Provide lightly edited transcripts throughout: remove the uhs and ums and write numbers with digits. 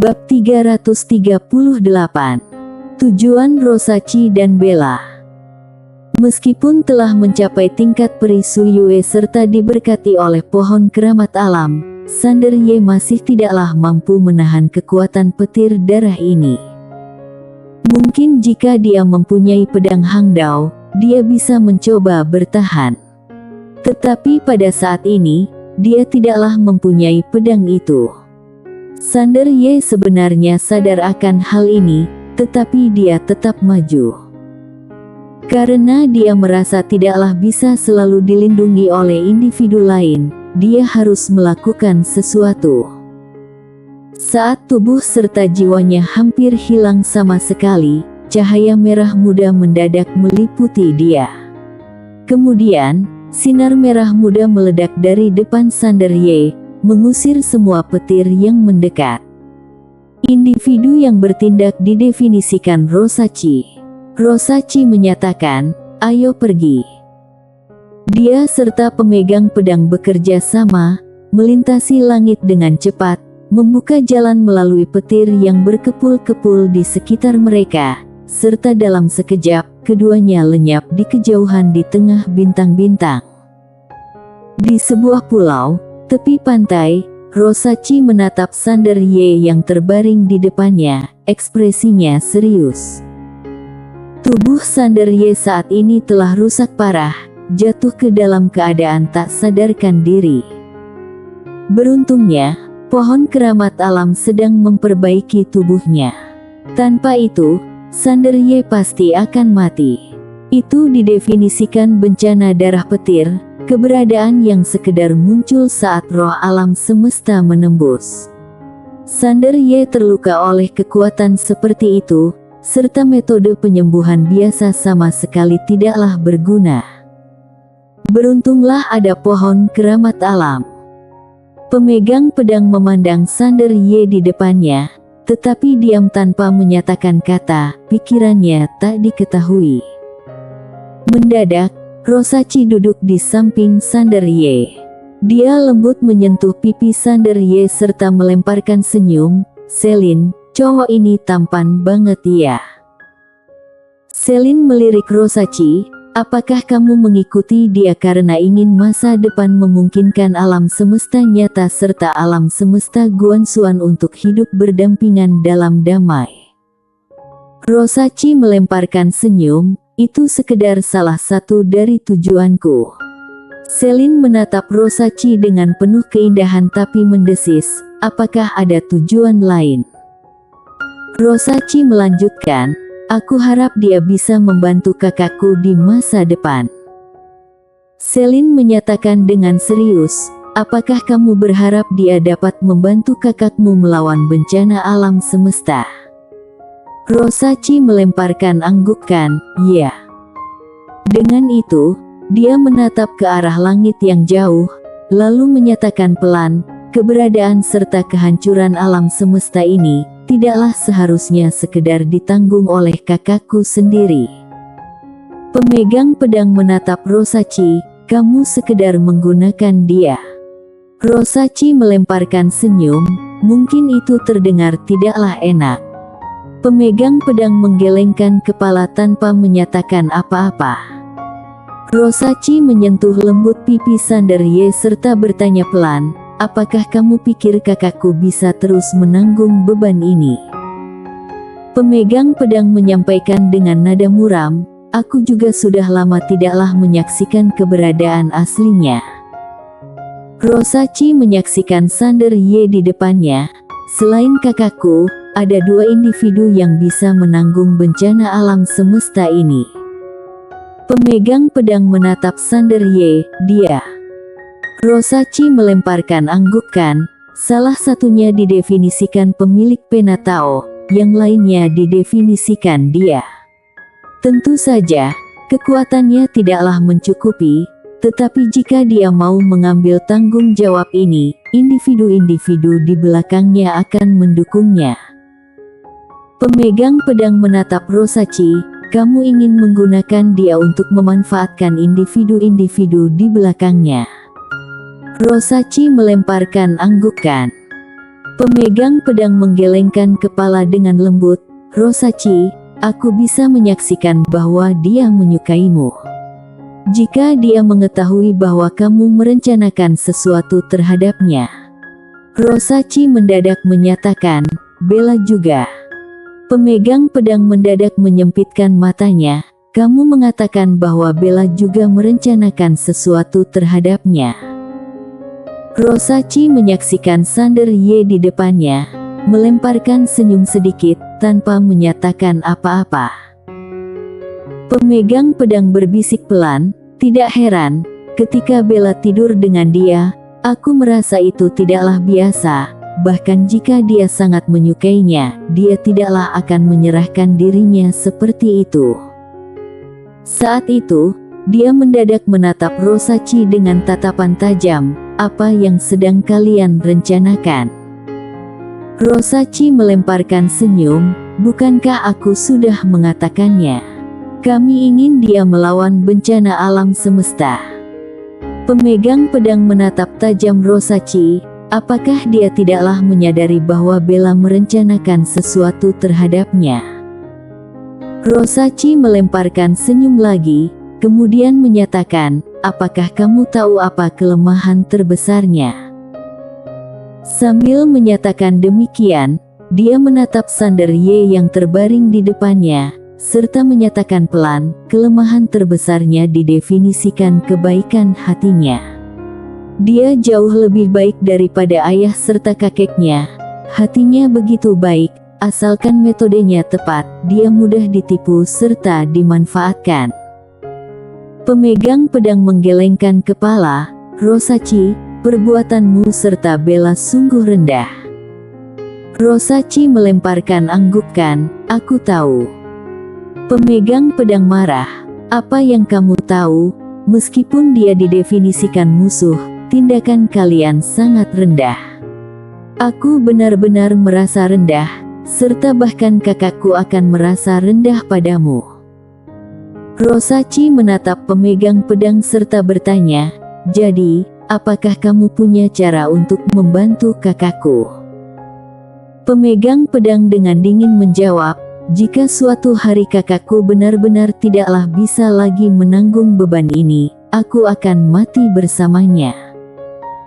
Bab 338. Tujuan Rosachi dan Bella. Meskipun telah mencapai tingkat peri Suyue serta diberkati oleh pohon keramat alam, Sander Ye masih tidaklah mampu menahan kekuatan petir darah ini. Mungkin jika dia mempunyai pedang Hangdao, dia bisa mencoba bertahan. Tetapi pada saat ini, dia tidaklah mempunyai pedang itu. Sander Ye sebenarnya sadar akan hal ini, tetapi dia tetap maju. Karena dia merasa tidaklah bisa selalu dilindungi oleh individu lain, dia harus melakukan sesuatu. Saat tubuh serta jiwanya hampir hilang sama sekali, cahaya merah muda mendadak meliputi dia. Kemudian, sinar merah muda meledak dari depan Sander Ye, mengusir semua petir yang mendekat. Individu yang bertindak didefinisikan Rosachi. Rosachi menyatakan, "Ayo pergi." Dia serta pemegang pedang bekerja sama, melintasi langit dengan cepat, membuka jalan melalui petir yang berkepul-kepul di sekitar mereka, serta dalam sekejap, keduanya lenyap di kejauhan di tengah bintang-bintang. Di sebuah pulau, tepi pantai, Rosachi menatap Sander Ye yang terbaring di depannya, ekspresinya serius. Tubuh Sander Ye saat ini telah rusak parah, jatuh ke dalam keadaan tak sadarkan diri. Beruntungnya, pohon keramat alam sedang memperbaiki tubuhnya. Tanpa itu, Sander Ye pasti akan mati. Itu didefinisikan bencana darah petir, keberadaan yang sekedar muncul saat roh alam semesta menembus. Sander Ye terluka oleh kekuatan seperti itu, serta metode penyembuhan biasa sama sekali tidaklah berguna. Beruntunglah ada pohon keramat alam. Pemegang pedang memandang Sander Ye di depannya, tetapi diam tanpa menyatakan kata, pikirannya tak diketahui. Mendadak, Rosachi duduk di samping Sander Ye. Dia lembut menyentuh pipi Sander Ye serta melemparkan senyum, "Selin, cowok ini tampan banget ya." Selin melirik Rosachi, "Apakah kamu mengikuti dia karena ingin masa depan memungkinkan alam semesta nyata serta alam semesta Guanxuan untuk hidup berdampingan dalam damai?" Rosachi melemparkan senyum, "Itu sekedar salah satu dari tujuanku." Selin menatap Rosachi dengan penuh keindahan tapi mendesis, "Apakah ada tujuan lain?" Rosachi melanjutkan, "Aku harap dia bisa membantu kakakku di masa depan." Selin menyatakan dengan serius, "Apakah kamu berharap dia dapat membantu kakakmu melawan bencana alam semesta?" Rosachi melemparkan anggukan, "Ya." Dengan itu, dia menatap ke arah langit yang jauh, lalu menyatakan pelan, "Keberadaan serta kehancuran alam semesta ini tidaklah seharusnya sekedar ditanggung oleh kakakku sendiri." Pemegang pedang menatap Rosachi, "Kamu sekedar menggunakan dia." Rosachi melemparkan senyum, mungkin itu terdengar tidaklah enak. Pemegang pedang menggelengkan kepala tanpa menyatakan apa-apa. Rosachi menyentuh lembut pipi Sander Ye serta bertanya pelan, "Apakah kamu pikir kakakku bisa terus menanggung beban ini?" Pemegang pedang menyampaikan dengan nada muram, "Aku juga sudah lama tidaklah menyaksikan keberadaan aslinya." Rosachi menyaksikan Sander Ye di depannya, "Selain kakakku, ada dua individu yang bisa menanggung bencana alam semesta ini." Pemegang pedang menatap Sander Ye, "Dia." Rosachi melemparkan anggukan, "Salah satunya didefinisikan pemilik Penatao, yang lainnya didefinisikan dia." Tentu saja, kekuatannya tidaklah mencukupi, tetapi jika dia mau mengambil tanggung jawab ini, individu-individu di belakangnya akan mendukungnya. Pemegang pedang menatap Rosachi, "Kamu ingin menggunakan dia untuk memanfaatkan individu-individu di belakangnya." Rosachi melemparkan anggukan. Pemegang pedang menggelengkan kepala dengan lembut. Rosachi, aku bisa menyaksikan bahwa dia menyukaimu. Jika dia mengetahui bahwa kamu merencanakan sesuatu terhadapnya. Rosachi mendadak menyatakan, Bella juga. Pemegang pedang mendadak menyempitkan matanya. Kamu mengatakan bahwa Bella juga merencanakan sesuatu terhadapnya. Rosachi menyaksikan Sander Ye di depannya, melemparkan senyum sedikit, tanpa menyatakan apa-apa. Pemegang pedang berbisik pelan, tidak heran, ketika Bella tidur dengan dia, aku merasa itu tidaklah biasa, bahkan jika dia sangat menyukainya, dia tidaklah akan menyerahkan dirinya seperti itu. Saat itu, dia mendadak menatap Rosachi dengan tatapan tajam. Apa yang sedang kalian rencanakan? Rosachi melemparkan senyum. Bukankah aku sudah mengatakannya? Kami ingin dia melawan bencana alam semesta. Pemegang pedang menatap tajam Rosachi. Apakah dia tidaklah menyadari bahwa Bella merencanakan sesuatu terhadapnya? Rosachi melemparkan senyum lagi, kemudian menyatakan, apakah kamu tahu apa kelemahan terbesarnya? Sambil menyatakan demikian, dia menatap Sander Ye yang terbaring di depannya, serta menyatakan pelan, kelemahan terbesarnya didefinisikan kebaikan hatinya. Dia jauh lebih baik daripada ayah serta kakeknya. Hatinya begitu baik, asalkan metodenya tepat, dia mudah ditipu serta dimanfaatkan. Pemegang pedang menggelengkan kepala. Rosachi, perbuatanmu serta Bella sungguh rendah. Rosachi melemparkan anggukan, aku tahu. Pemegang pedang marah, apa yang kamu tahu? Meskipun dia didefinisikan musuh, tindakan kalian sangat rendah. Aku benar-benar merasa rendah, serta bahkan kakakku akan merasa rendah padamu. Rosachi menatap pemegang pedang serta bertanya, jadi, apakah kamu punya cara untuk membantu kakakku? Pemegang pedang dengan dingin menjawab, jika suatu hari kakakku benar-benar tidaklah bisa lagi menanggung beban ini, aku akan mati bersamanya.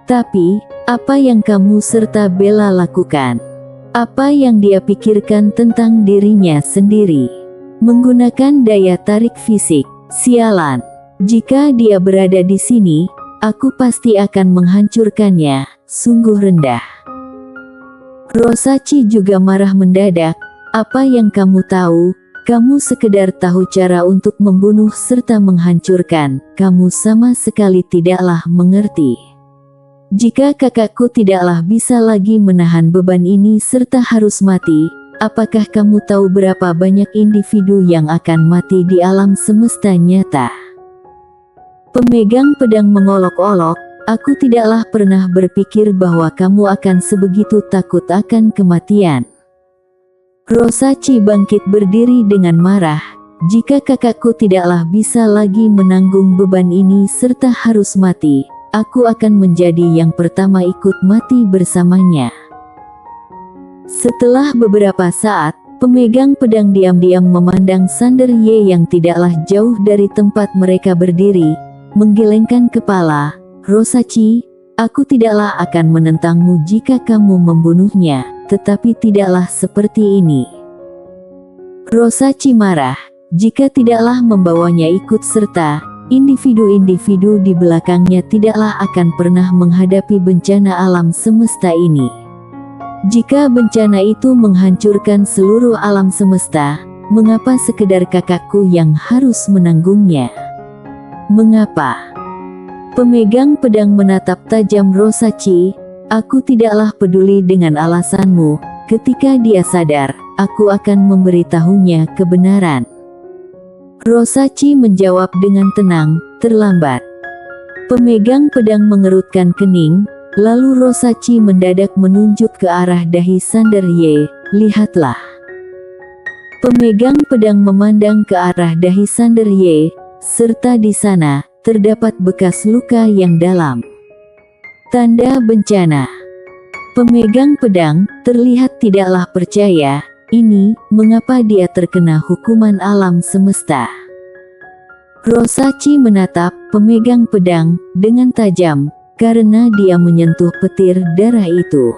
Tapi, apa yang kamu serta Bella lakukan? Apa yang dia pikirkan tentang dirinya sendiri? Menggunakan daya tarik fisik, sialan. Jika dia berada di sini, aku pasti akan menghancurkannya, sungguh rendah. Rosachi juga marah mendadak, apa yang kamu tahu? Kamu sekedar tahu cara untuk membunuh serta menghancurkan, kamu sama sekali tidaklah mengerti. Jika kakakku tidaklah bisa lagi menahan beban ini serta harus mati, apakah kamu tahu berapa banyak individu yang akan mati di alam semesta nyata? Pemegang pedang mengolok-olok, aku tidaklah pernah berpikir bahwa kamu akan sebegitu takut akan kematian. Rosachi bangkit berdiri dengan marah, jika kakakku tidaklah bisa lagi menanggung beban ini serta harus mati, aku akan menjadi yang pertama ikut mati bersamanya. Setelah beberapa saat, pemegang pedang diam-diam memandang Sander Ye yang tidaklah jauh dari tempat mereka berdiri, menggelengkan kepala. Rosachi, aku tidaklah akan menentangmu jika kamu membunuhnya, tetapi tidaklah seperti ini. Rosachi marah, jika tidaklah membawanya ikut serta, individu-individu di belakangnya tidaklah akan pernah menghadapi bencana alam semesta ini. Jika bencana itu menghancurkan seluruh alam semesta, mengapa sekedar kakakku yang harus menanggungnya? Mengapa? Pemegang pedang menatap tajam Rosachi, aku tidaklah peduli dengan alasanmu, ketika dia sadar, aku akan memberitahunya kebenaran. Rosachi menjawab dengan tenang, terlambat. Pemegang pedang mengerutkan kening, lalu Rosachi mendadak menunjuk ke arah dahi Sander Ye, lihatlah. Pemegang pedang memandang ke arah dahi Sander Ye, serta di sana, terdapat bekas luka yang dalam. Tanda bencana. Pemegang pedang terlihat tidaklah percaya. Ini mengapa dia terkena hukuman alam semesta. Rosachi menatap pemegang pedang dengan tajam karena dia menyentuh petir darah itu.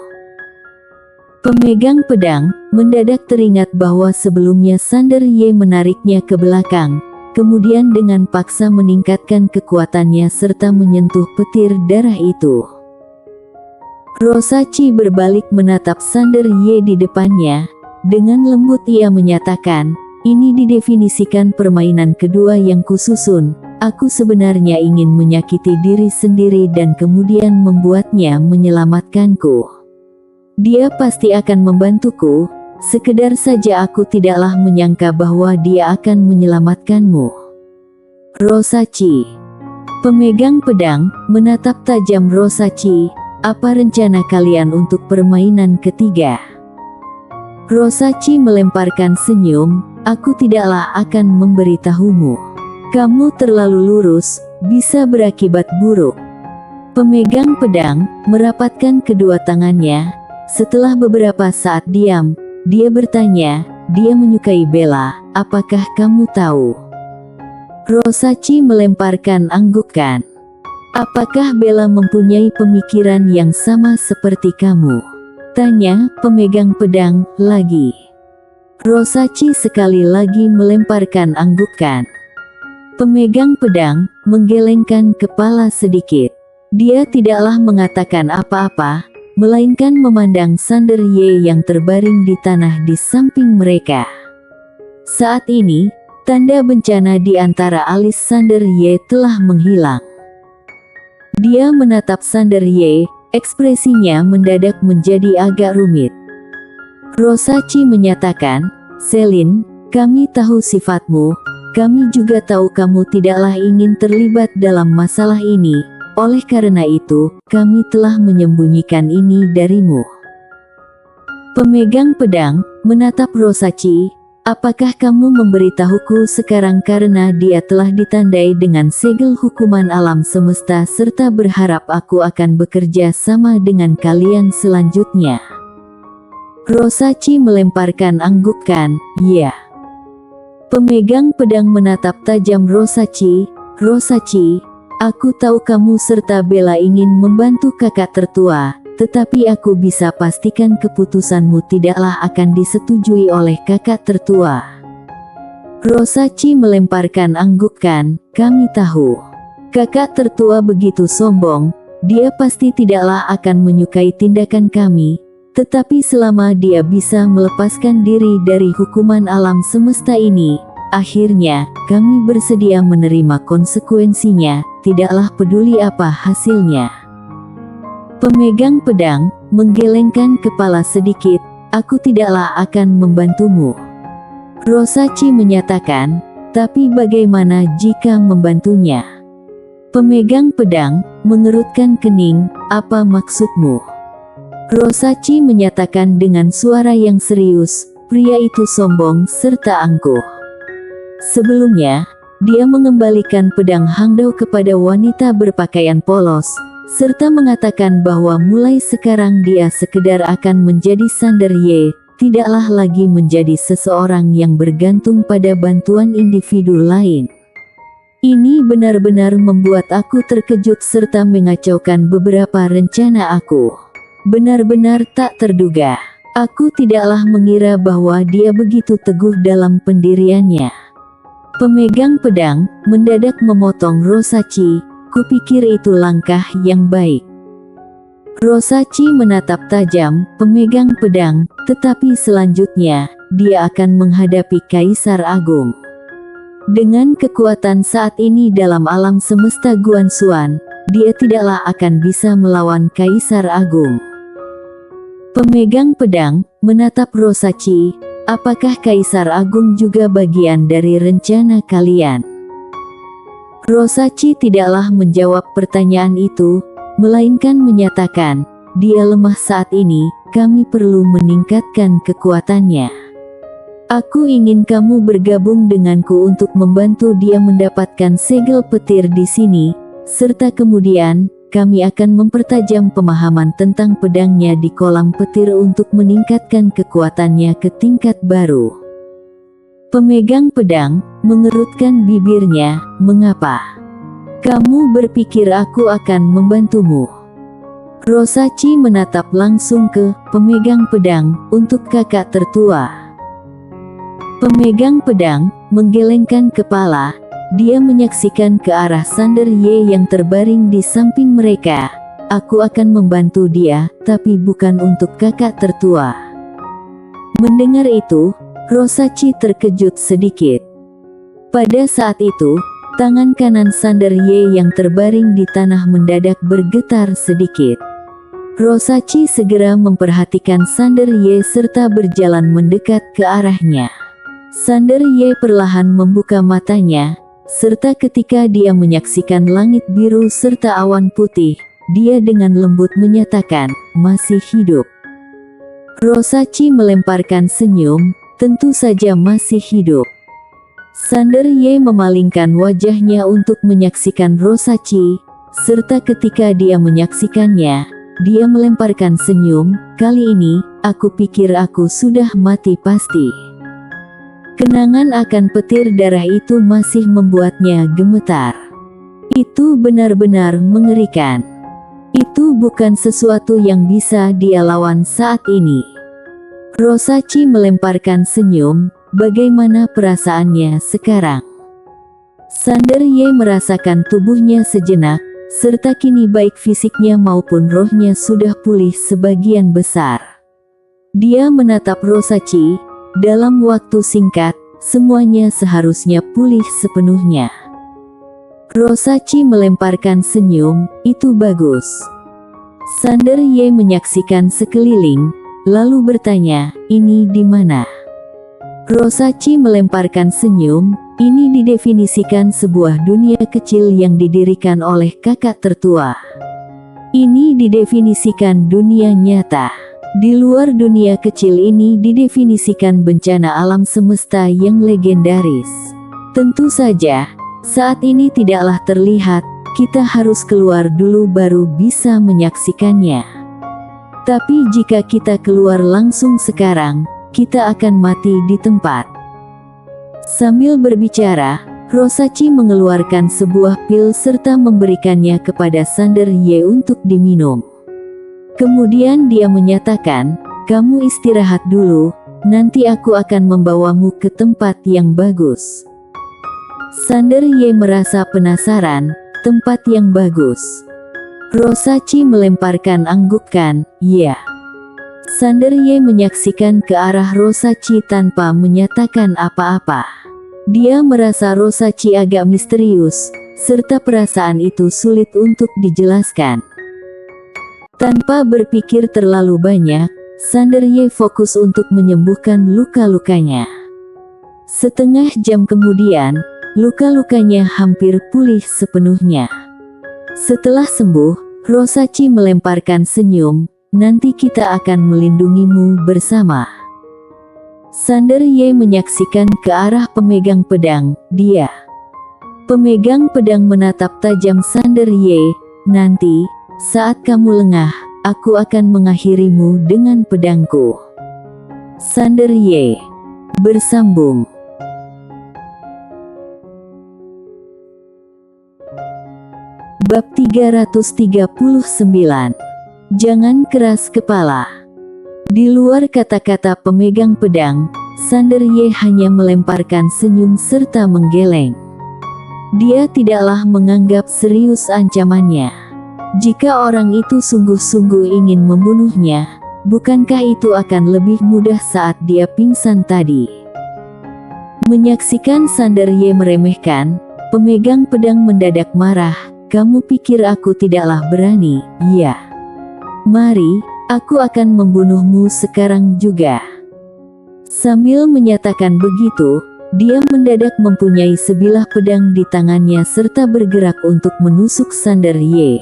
Pemegang pedang mendadak teringat bahwa sebelumnya Sander Ye menariknya ke belakang, kemudian dengan paksa meningkatkan kekuatannya serta menyentuh petir darah itu. Rosachi berbalik menatap Sander Ye di depannya. Dengan lembut ia menyatakan, ini didefinisikan permainan kedua yang kususun. Aku sebenarnya ingin menyakiti diri sendiri dan kemudian membuatnya menyelamatkanku. Dia pasti akan membantuku, sekedar saja aku tidaklah menyangka bahwa dia akan menyelamatkanmu. Rosachi. Pemegang pedang menatap tajam Rosachi. Apa rencana kalian untuk permainan ketiga? Rosachi melemparkan senyum, aku tidaklah akan memberitahumu. Kamu terlalu lurus, bisa berakibat buruk. Pemegang pedang merapatkan kedua tangannya. Setelah beberapa saat diam, dia bertanya, dia menyukai Bella, apakah kamu tahu? Rosachi melemparkan anggukan. Apakah Bella mempunyai pemikiran yang sama seperti kamu? Tanya pemegang pedang lagi. Rosachi sekali lagi melemparkan anggukan. Pemegang pedang menggelengkan kepala sedikit. Dia tidaklah mengatakan apa-apa, melainkan memandang Sander Ye yang terbaring di tanah di samping mereka. Saat ini, tanda bencana di antara alis Sander Ye telah menghilang. Dia menatap Sander Ye. Ekspresinya mendadak menjadi agak rumit. Rosachi menyatakan, Selin, kami tahu sifatmu, kami juga tahu kamu tidaklah ingin terlibat dalam masalah ini, oleh karena itu, kami telah menyembunyikan ini darimu. Pemegang pedang menatap Rosachi, apakah kamu memberitahuku sekarang karena dia telah ditandai dengan segel hukuman alam semesta serta berharap aku akan bekerja sama dengan kalian selanjutnya? Rosachi melemparkan anggukan, ya. Pemegang pedang menatap tajam Rosachi, Rosachi, aku tahu kamu serta Bella ingin membantu kakak tertua, tetapi aku bisa pastikan keputusanmu tidaklah akan disetujui oleh kakak tertua. Rosachi melemparkan anggukan, kami tahu. Kakak tertua begitu sombong, dia pasti tidaklah akan menyukai tindakan kami, tetapi selama dia bisa melepaskan diri dari hukuman alam semesta ini, akhirnya, kami bersedia menerima konsekuensinya, tidaklah peduli apa hasilnya. Pemegang pedang menggelengkan kepala sedikit, aku tidaklah akan membantumu. Rosachi menyatakan, tapi bagaimana jika membantunya? Pemegang pedang mengerutkan kening, apa maksudmu? Rosachi menyatakan dengan suara yang serius, pria itu sombong serta angkuh. Sebelumnya, dia mengembalikan pedang Hangdao kepada wanita berpakaian polos, serta mengatakan bahwa mulai sekarang dia sekedar akan menjadi Sander Ye, tidaklah lagi menjadi seseorang yang bergantung pada bantuan individu lain. Ini benar-benar membuat aku terkejut serta mengacaukan beberapa rencana aku. Benar-benar tak terduga. Aku tidaklah mengira bahwa dia begitu teguh dalam pendiriannya. Pemegang pedang mendadak memotong Rosachi. Kupikir itu langkah yang baik. Rosachi menatap tajam pemegang pedang, tetapi selanjutnya, dia akan menghadapi Kaisar Agung. Dengan kekuatan saat ini dalam alam semesta Guanxuan, dia tidaklah akan bisa melawan Kaisar Agung. Pemegang pedang menatap Rosachi, apakah Kaisar Agung juga bagian dari rencana kalian? Rosachi tidaklah menjawab pertanyaan itu, melainkan menyatakan, dia lemah saat ini, kami perlu meningkatkan kekuatannya. Aku ingin kamu bergabung denganku untuk membantu dia mendapatkan segel petir di sini, serta kemudian, kami akan mempertajam pemahaman tentang pedangnya di kolam petir untuk meningkatkan kekuatannya ke tingkat baru. Pemegang pedang mengerutkan bibirnya. Mengapa? Kamu berpikir aku akan membantumu? Rosachi menatap langsung ke pemegang pedang untuk kakak tertua. Pemegang pedang menggelengkan kepala. Dia menyaksikan ke arah Sander Ye yang terbaring di samping mereka. Aku akan membantu dia, tapi bukan untuk kakak tertua. Mendengar itu, Rosachi terkejut sedikit. Pada saat itu, tangan kanan Sander Ye yang terbaring di tanah mendadak bergetar sedikit. Rosachi segera memperhatikan Sander Ye serta berjalan mendekat ke arahnya. Sander Ye perlahan membuka matanya, serta ketika dia menyaksikan langit biru serta awan putih, dia dengan lembut menyatakan, masih hidup. Rosachi melemparkan senyum, tentu saja masih hidup. Sander Ye memalingkan wajahnya untuk menyaksikan Rosachi, serta ketika dia menyaksikannya, dia melemparkan senyum. Kali ini, aku pikir aku sudah mati pasti. Kenangan akan petir darah itu masih membuatnya gemetar. Itu benar-benar mengerikan. Itu bukan sesuatu yang bisa dia lawan saat ini. Rosachi melemparkan senyum. Bagaimana perasaannya sekarang? Sander Ye merasakan tubuhnya sejenak, serta kini baik fisiknya maupun rohnya sudah pulih sebagian besar. Dia menatap Rosachi. Dalam waktu singkat, semuanya seharusnya pulih sepenuhnya. Rosachi melemparkan senyum. Itu bagus. Sander Ye menyaksikan sekeliling, lalu bertanya, ini di mana? Rosachi melemparkan senyum. Ini didefinisikan sebuah dunia kecil yang didirikan oleh kakak tertua. Ini didefinisikan dunia nyata. Di luar dunia kecil ini didefinisikan bencana alam semesta yang legendaris. Tentu saja, saat ini tidaklah terlihat, kita harus keluar dulu baru bisa menyaksikannya. Tapi jika kita keluar langsung sekarang, kita akan mati di tempat. Sambil berbicara, Rosachi mengeluarkan sebuah pil serta memberikannya kepada Sander Ye untuk diminum. Kemudian dia menyatakan, kamu istirahat dulu, nanti aku akan membawamu ke tempat yang bagus. Sander Ye merasa penasaran, tempat yang bagus. Rosachi melemparkan anggukan, ya. Sander Ye menyaksikan ke arah Rosachi tanpa menyatakan apa-apa. Dia merasa Rosachi agak misterius, serta perasaan itu sulit untuk dijelaskan. Tanpa berpikir terlalu banyak, Sander Ye fokus untuk menyembuhkan luka-lukanya. Setengah jam kemudian, luka-lukanya hampir pulih sepenuhnya. Setelah sembuh, Rosachi melemparkan senyum, nanti kita akan melindungimu bersama. Sander Ye menyaksikan ke arah pemegang pedang, dia. Pemegang pedang menatap tajam Sander Ye, nanti, saat kamu lengah, aku akan mengakhirimu dengan pedangku. Sander Ye bersambung. Bab 339. Jangan keras kepala. Di luar kata-kata pemegang pedang, Sander Ye hanya melemparkan senyum serta menggeleng. Dia tidaklah menganggap serius ancamannya. Jika orang itu sungguh-sungguh ingin membunuhnya, bukankah itu akan lebih mudah saat dia pingsan tadi? Menyaksikan Sander Ye meremehkan, pemegang pedang mendadak marah. Kamu pikir aku tidaklah berani? Ya. Mari, aku akan membunuhmu sekarang juga. Sambil menyatakan begitu, dia mendadak mempunyai sebilah pedang di tangannya serta bergerak untuk menusuk Sander Ye.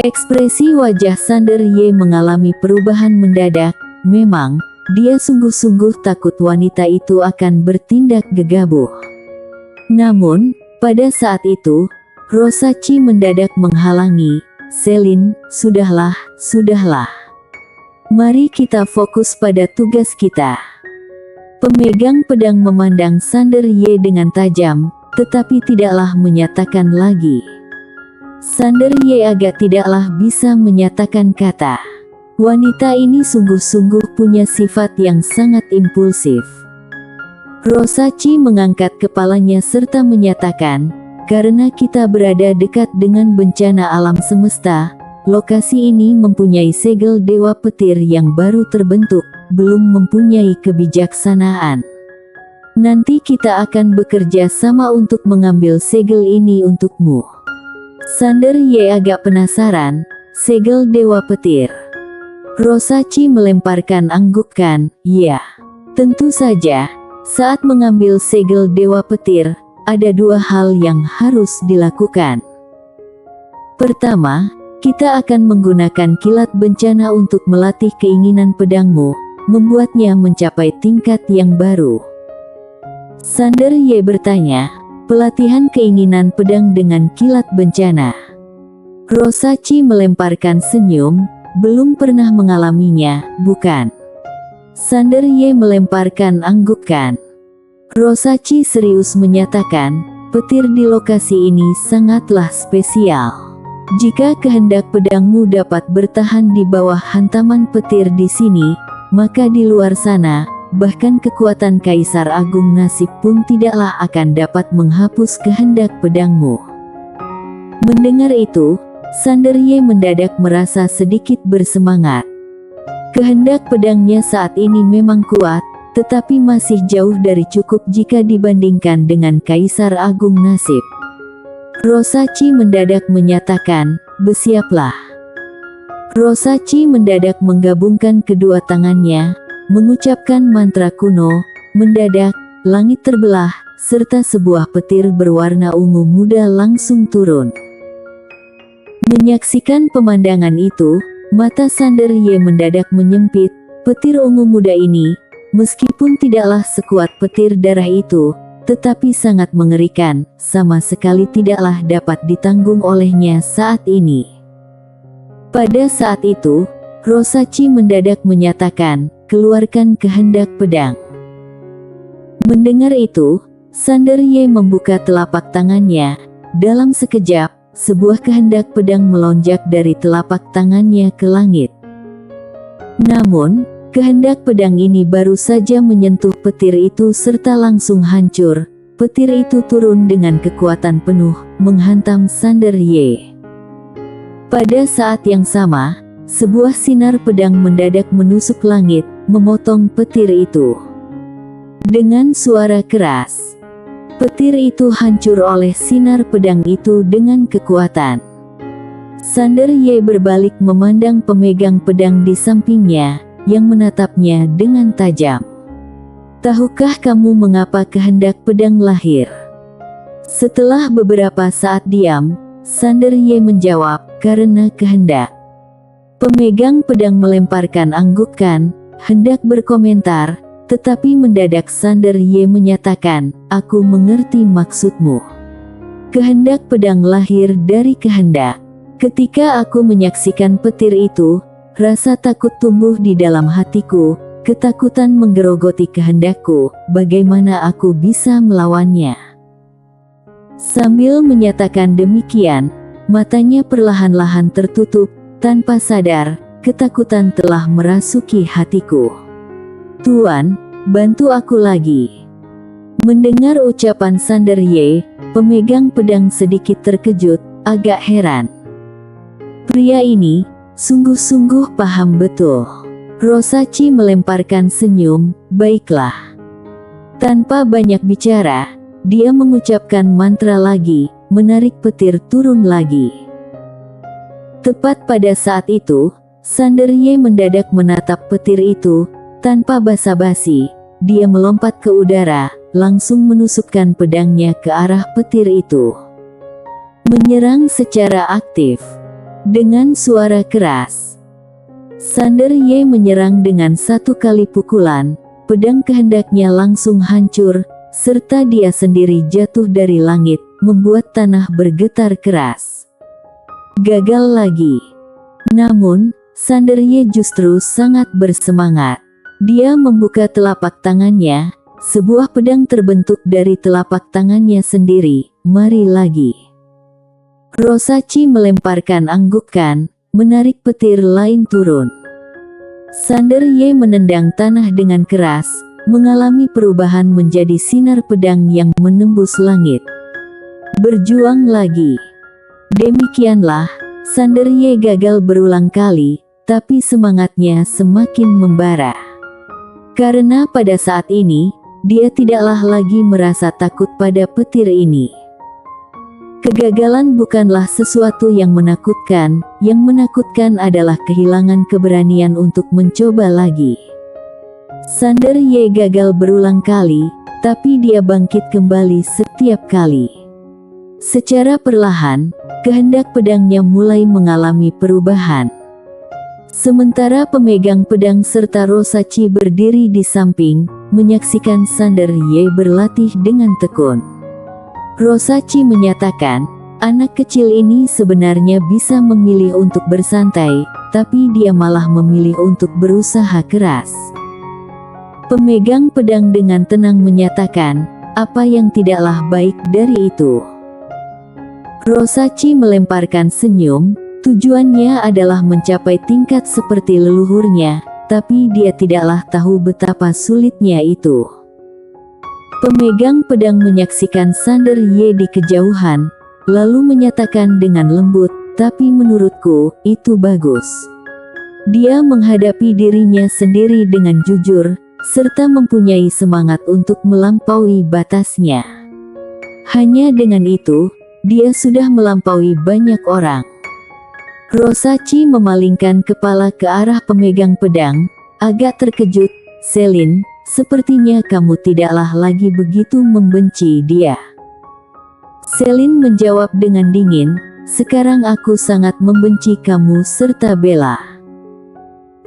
Ekspresi wajah Sander Ye mengalami perubahan mendadak. Memang, dia sungguh-sungguh takut wanita itu akan bertindak gegabah. Namun, pada saat itu, Rosachi mendadak menghalangi. Selin, sudahlah, sudahlah. Mari kita fokus pada tugas kita. Pemegang pedang memandang Sander Ye dengan tajam, tetapi tidaklah menyatakan lagi. Sander Ye agak tidaklah bisa menyatakan kata. Wanita ini sungguh-sungguh punya sifat yang sangat impulsif. Rosachi mengangkat kepalanya serta menyatakan, karena kita berada dekat dengan bencana alam semesta, lokasi ini mempunyai segel Dewa Petir yang baru terbentuk, belum mempunyai kebijaksanaan. Nanti kita akan bekerja sama untuk mengambil segel ini untukmu. Sander Ye agak penasaran, segel Dewa Petir. Rosachi melemparkan anggukan, ya. Tentu saja, saat mengambil segel Dewa Petir, ada dua hal yang harus dilakukan. Pertama, kita akan menggunakan kilat bencana untuk melatih keinginan pedangmu, membuatnya mencapai tingkat yang baru. Sander Ye bertanya, pelatihan keinginan pedang dengan kilat bencana. Rosachi melemparkan senyum, belum pernah mengalaminya, bukan? Sander Ye melemparkan anggukan. Rosachi serius menyatakan, petir di lokasi ini sangatlah spesial. Jika kehendak pedangmu dapat bertahan di bawah hantaman petir di sini, maka di luar sana, bahkan kekuatan Kaisar Agung Nasib pun tidaklah akan dapat menghapus kehendak pedangmu. Mendengar itu, Sander Ye mendadak merasa sedikit bersemangat. Kehendak pedangnya saat ini memang kuat, tetapi masih jauh dari cukup jika dibandingkan dengan Kaisar Agung Nasib. Rosachi mendadak menyatakan, bersiaplah. Rosachi mendadak menggabungkan kedua tangannya, mengucapkan mantra kuno, mendadak, langit terbelah, serta sebuah petir berwarna ungu muda langsung turun. Menyaksikan pemandangan itu, mata Sander Ye mendadak menyempit. Petir ungu muda ini, meskipun tidaklah sekuat petir darah itu, tetapi sangat mengerikan, sama sekali tidaklah dapat ditanggung olehnya saat ini. Pada saat itu, Rosachi mendadak menyatakan, keluarkan kehendak pedang. Mendengar itu, Sander Ye membuka telapak tangannya. Dalam sekejap, sebuah kehendak pedang melonjak dari telapak tangannya ke langit. Namun, kehendak pedang ini baru saja menyentuh petir itu serta langsung hancur. Petir itu turun dengan kekuatan penuh, menghantam Sander Ye. Pada saat yang sama, sebuah sinar pedang mendadak menusuk langit, memotong petir itu. Dengan suara keras, petir itu hancur oleh sinar pedang itu dengan kekuatan. Sander Ye berbalik memandang pemegang pedang di sampingnya, yang menatapnya dengan tajam. Tahukah kamu mengapa kehendak pedang lahir? Setelah beberapa saat diam, Sander Ye menjawab, karena kehendak. Pemegang pedang melemparkan anggukan, hendak berkomentar, tetapi mendadak Sander Ye menyatakan, aku mengerti maksudmu. Kehendak pedang lahir dari kehendak. Ketika aku menyaksikan petir itu, rasa takut tumbuh di dalam hatiku, ketakutan menggerogoti kehendakku, bagaimana aku bisa melawannya? Sambil menyatakan demikian, matanya perlahan-lahan tertutup, tanpa sadar, ketakutan telah merasuki hatiku. Tuan, bantu aku lagi. Mendengar ucapan Sander Ye, pemegang pedang sedikit terkejut, agak heran. Pria ini, sungguh-sungguh paham betul. Rosachi melemparkan senyum, baiklah. Tanpa banyak bicara, dia mengucapkan mantra lagi, menarik petir turun lagi. Tepat pada saat itu, Sander Ye mendadak menatap petir itu, tanpa basa-basi, dia melompat ke udara, langsung menusukkan pedangnya ke arah petir itu. Menyerang secara aktif. Dengan suara keras, Sander Ye menyerang dengan satu kali pukulan, pedang kehendaknya langsung hancur, serta dia sendiri jatuh dari langit, membuat tanah bergetar keras. Gagal lagi. Namun, Sanderye justru sangat bersemangat. Dia membuka telapak tangannya, sebuah pedang terbentuk dari telapak tangannya sendiri. Mari lagi. Rosachi melemparkan anggukan, menarik petir lain turun. Sanderye menendang tanah dengan keras, mengalami perubahan menjadi sinar pedang yang menembus langit. Berjuang lagi. Demikianlah, Sanderye gagal berulang kali, tapi semangatnya semakin membara. Karena pada saat ini, dia tidaklah lagi merasa takut pada petir ini. Kegagalan bukanlah sesuatu yang menakutkan adalah kehilangan keberanian untuk mencoba lagi. Sanderye gagal berulang kali, tapi dia bangkit kembali setiap kali. Secara perlahan, kehendak pedangnya mulai mengalami perubahan. Sementara pemegang pedang serta Rosachi berdiri di samping, menyaksikan Sanderye berlatih dengan tekun. Rosachi menyatakan, anak kecil ini sebenarnya bisa memilih untuk bersantai, tapi dia malah memilih untuk berusaha keras. Pemegang pedang dengan tenang menyatakan, apa yang tidaklah baik dari itu. Rosachi melemparkan senyum. Tujuannya adalah mencapai tingkat seperti leluhurnya, tapi dia tidaklah tahu betapa sulitnya itu. Pemegang pedang menyaksikan Sanderye di kejauhan, lalu menyatakan dengan lembut, tapi menurutku, itu bagus. Dia menghadapi dirinya sendiri dengan jujur, serta mempunyai semangat untuk melampaui batasnya. Hanya dengan itu, dia sudah melampaui banyak orang. Rosachi memalingkan kepala ke arah pemegang pedang, agak terkejut. Selin, sepertinya kamu tidaklah lagi begitu membenci dia. Selin menjawab dengan dingin, sekarang aku sangat membenci kamu serta Bella.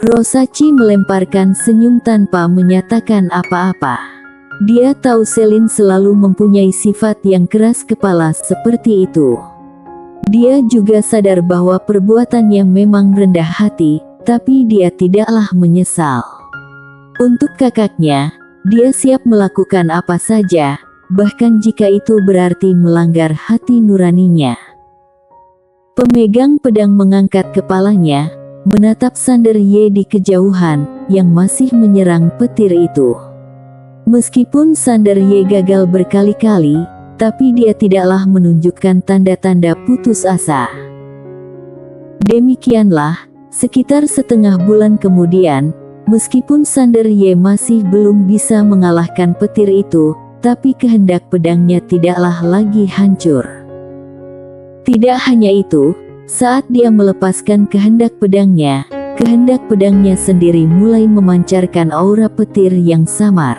Rosachi melemparkan senyum tanpa menyatakan apa-apa. Dia tahu Selin selalu mempunyai sifat yang keras kepala seperti itu. Dia juga sadar bahwa perbuatannya memang rendah hati, tapi dia tidaklah menyesal. Untuk kakaknya, dia siap melakukan apa saja, bahkan jika itu berarti melanggar hati nuraninya. Pemegang pedang mengangkat kepalanya, menatap Sanderye di kejauhan, yang masih menyerang petir itu. Meskipun Sanderye gagal berkali-kali, tapi dia tidaklah menunjukkan tanda-tanda putus asa. Demikianlah, sekitar setengah bulan kemudian, meskipun Sanderye masih belum bisa mengalahkan petir itu, tapi kehendak pedangnya tidaklah lagi hancur. Tidak hanya itu, saat dia melepaskan kehendak pedangnya sendiri mulai memancarkan aura petir yang samar.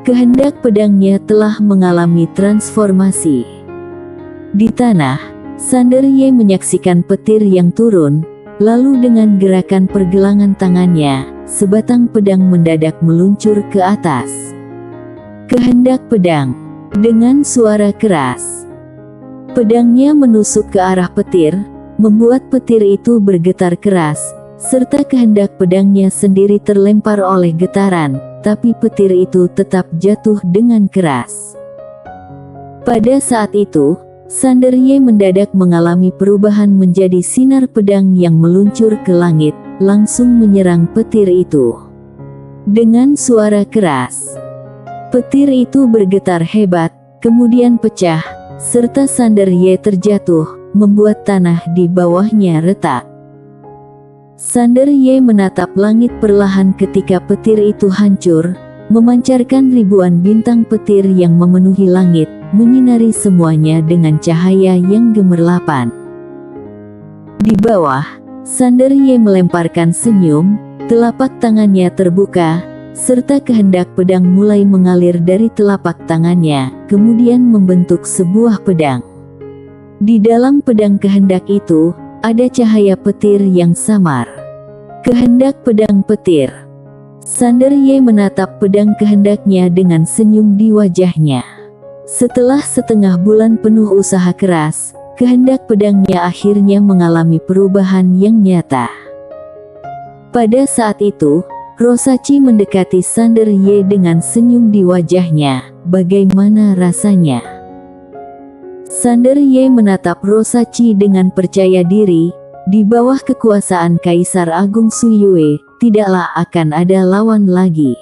Kehendak pedangnya telah mengalami transformasi. Di tanah, Sanderye menyaksikan petir yang turun, lalu dengan gerakan pergelangan tangannya, sebatang pedang mendadak meluncur ke atas. Kehendak pedang. Dengan suara keras, pedangnya menusuk ke arah petir, membuat petir itu bergetar keras, serta kehendak pedangnya sendiri terlempar oleh getaran. Tapi petir itu tetap jatuh dengan keras. Pada saat itu, Sanderye mendadak mengalami perubahan menjadi sinar pedang yang meluncur ke langit, langsung menyerang petir itu. Dengan suara keras, petir itu bergetar hebat, kemudian pecah, serta Sanderye terjatuh, membuat tanah di bawahnya retak. Sanderye menatap langit perlahan ketika petir itu hancur, memancarkan ribuan bintang petir yang memenuhi langit, menyinari semuanya dengan cahaya yang gemerlapan. Di bawah, Sanderye melemparkan senyum, telapak tangannya terbuka, serta kehendak pedang mulai mengalir dari telapak tangannya, kemudian membentuk sebuah pedang. Di dalam pedang kehendak itu, ada cahaya petir yang samar. Kehendak pedang petir. Sanderye menatap pedang kehendaknya dengan senyum di wajahnya. Setelah setengah bulan penuh usaha keras, kehendak pedangnya akhirnya mengalami perubahan yang nyata. Pada saat itu, Rosachi mendekati Sander Ye dengan senyum di wajahnya. Bagaimana rasanya? Sander Ye menatap Rosachi dengan percaya diri. Di bawah kekuasaan Kaisar Agung Su Yue, tidaklah akan ada lawan lagi.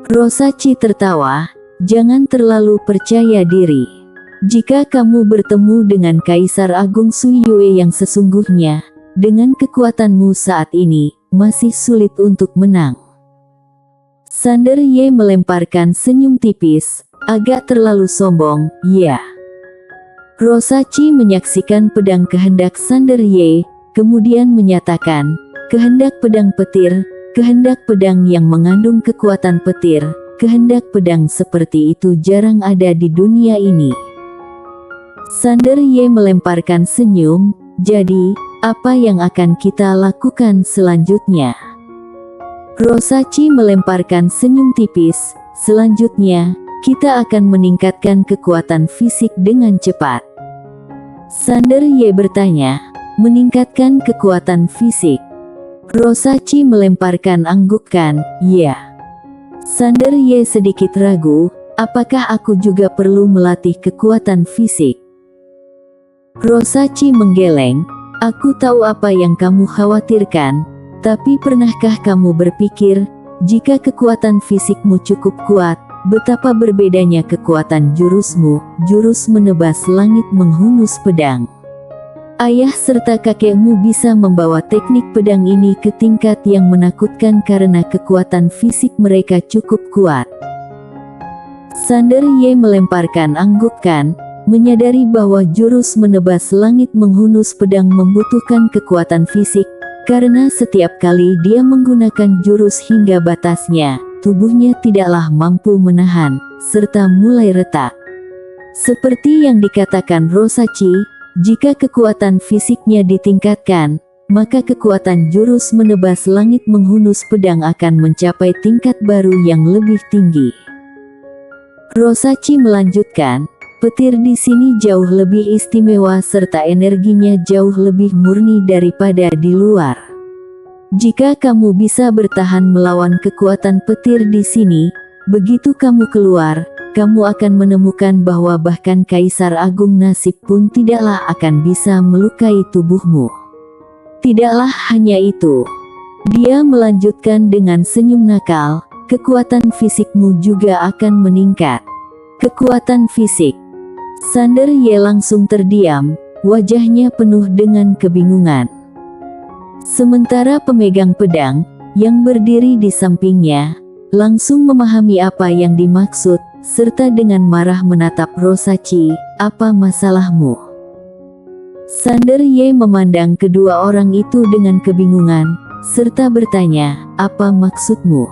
Rosachi tertawa, jangan terlalu percaya diri. Jika kamu bertemu dengan Kaisar Agung Su Yue yang sesungguhnya, dengan kekuatanmu saat ini, masih sulit untuk menang. Sander Ye melemparkan senyum tipis, agak terlalu sombong, ya. Rosachi menyaksikan pedang kehendak Sander Ye, kemudian menyatakan, kehendak pedang petir, kehendak pedang yang mengandung kekuatan petir, kehendak pedang seperti itu jarang ada di dunia ini. Sander Ye melemparkan senyum, jadi, apa yang akan kita lakukan selanjutnya? Rosachi melemparkan senyum tipis, selanjutnya, kita akan meningkatkan kekuatan fisik dengan cepat. Sander Ye bertanya, meningkatkan kekuatan fisik. Rosachi melemparkan anggukan, ya. Sander Ye sedikit ragu, apakah aku juga perlu melatih kekuatan fisik? Rosachi menggeleng, aku tahu apa yang kamu khawatirkan, tapi pernahkah kamu berpikir, jika kekuatan fisikmu cukup kuat, betapa berbedanya kekuatan jurusmu, jurus menebas langit menghunus pedang. Ayah serta kakekmu bisa membawa teknik pedang ini ke tingkat yang menakutkan karena kekuatan fisik mereka cukup kuat. Sander Ye melemparkan anggukan, menyadari bahwa jurus menebas langit menghunus pedang membutuhkan kekuatan fisik, karena setiap kali dia menggunakan jurus hingga batasnya, tubuhnya tidaklah mampu menahan, serta mulai retak. Seperti yang dikatakan Rosachi, jika kekuatan fisiknya ditingkatkan, maka kekuatan jurus menebas langit menghunus pedang akan mencapai tingkat baru yang lebih tinggi. Rosachi melanjutkan, petir di sini jauh lebih istimewa serta energinya jauh lebih murni daripada di luar. Jika kamu bisa bertahan melawan kekuatan petir di sini, begitu kamu keluar, kamu akan menemukan bahwa bahkan Kaisar Agung Nasib pun tidaklah akan bisa melukai tubuhmu. Tidaklah hanya itu. Dia melanjutkan dengan senyum nakal, kekuatan fisikmu juga akan meningkat. Kekuatan fisik. Sander Ye langsung terdiam, wajahnya penuh dengan kebingungan. Sementara pemegang pedang, yang berdiri di sampingnya, langsung memahami apa yang dimaksud, serta dengan marah menatap Rosachi, apa masalahmu? Sander Ye memandang kedua orang itu dengan kebingungan, serta bertanya, apa maksudmu?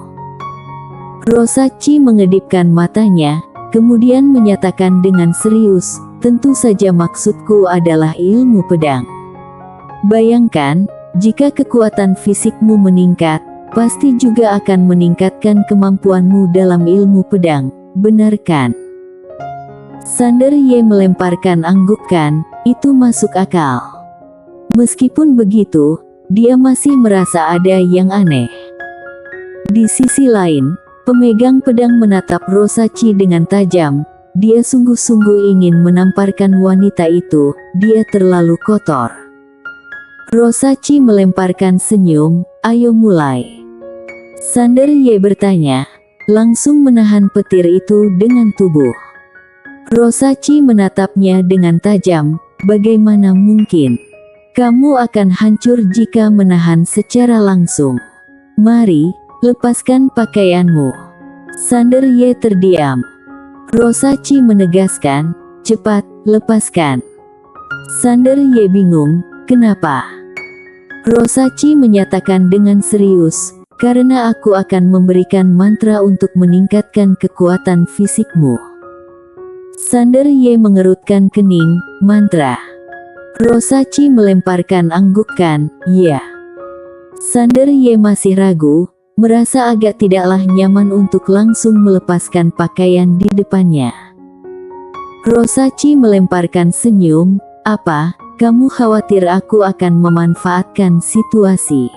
Rosachi mengedipkan matanya, kemudian menyatakan dengan serius, tentu saja maksudku adalah ilmu pedang. Bayangkan, jika kekuatan fisikmu meningkat, pasti juga akan meningkatkan kemampuanmu dalam ilmu pedang, benar kan? Sander Ye melemparkan anggukan, itu masuk akal. Meskipun begitu, dia masih merasa ada yang aneh. Di sisi lain, pemegang pedang menatap Rosachi dengan tajam, dia sungguh-sungguh ingin menamparkan wanita itu, dia terlalu kotor. Rosachi melemparkan senyum, ayo mulai. Sander Ye bertanya, langsung menahan petir itu dengan tubuh. Rosachi menatapnya dengan tajam, bagaimana mungkin? Kamu akan hancur jika menahan secara langsung. Mari, lepaskan pakaianmu. Sander Ye terdiam. Rosachi menegaskan, cepat, lepaskan. Sander Ye bingung, kenapa? Rosachi menyatakan dengan serius, karena aku akan memberikan mantra untuk meningkatkan kekuatan fisikmu. Sander Ye mengerutkan kening, mantra. Rosachi melemparkan anggukan, ya. Sander Ye masih ragu, merasa agak tidaklah nyaman untuk langsung melepaskan pakaian di depannya. Rosachi melemparkan senyum, Apa, kamu khawatir aku akan memanfaatkan situasi?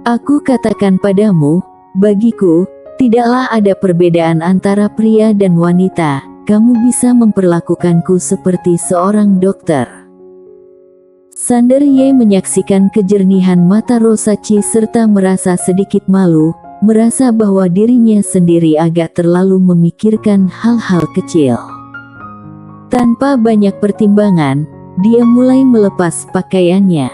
Aku katakan padamu, bagiku, tidaklah ada perbedaan antara pria dan wanita. Kamu bisa memperlakukanku seperti seorang dokter. Sander Ye menyaksikan kejernihan mata Rosachi serta merasa sedikit malu, merasa bahwa dirinya sendiri agak terlalu memikirkan hal-hal kecil. Tanpa banyak pertimbangan, dia mulai melepas pakaiannya.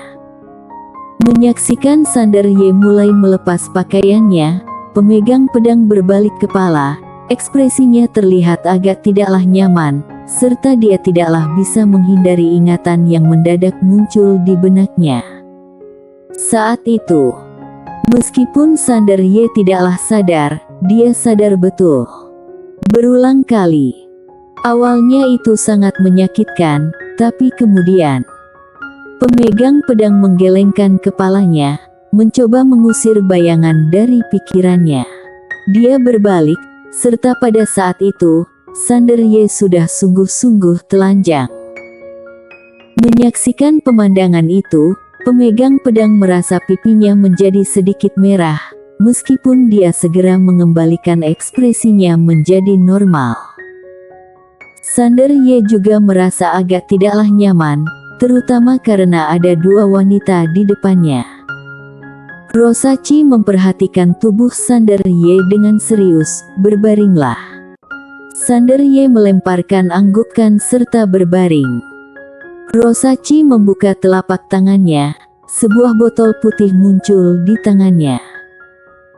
Menyaksikan Sander Ye mulai melepas pakaiannya, pemegang pedang berbalik kepala, ekspresinya terlihat agak tidaklah nyaman, serta dia tidaklah bisa menghindari ingatan yang mendadak muncul di benaknya. Saat itu, meskipun Sander Ye tidaklah sadar, dia sadar betul. Berulang kali. Awalnya itu sangat menyakitkan, tapi kemudian pemegang pedang menggelengkan kepalanya, mencoba mengusir bayangan dari pikirannya. Dia berbalik, serta pada saat itu, Sander Ye sudah sungguh-sungguh telanjang. Menyaksikan pemandangan itu, pemegang pedang merasa pipinya menjadi sedikit merah, meskipun dia segera mengembalikan ekspresinya menjadi normal. Sander Ye juga merasa agak tidaklah nyaman, terutama karena ada dua wanita di depannya. Rosachi memperhatikan tubuh Sander Ye dengan serius, berbaringlah. Sander Ye melemparkan anggukan serta berbaring. Rosachi membuka telapak tangannya, sebuah botol putih muncul di tangannya.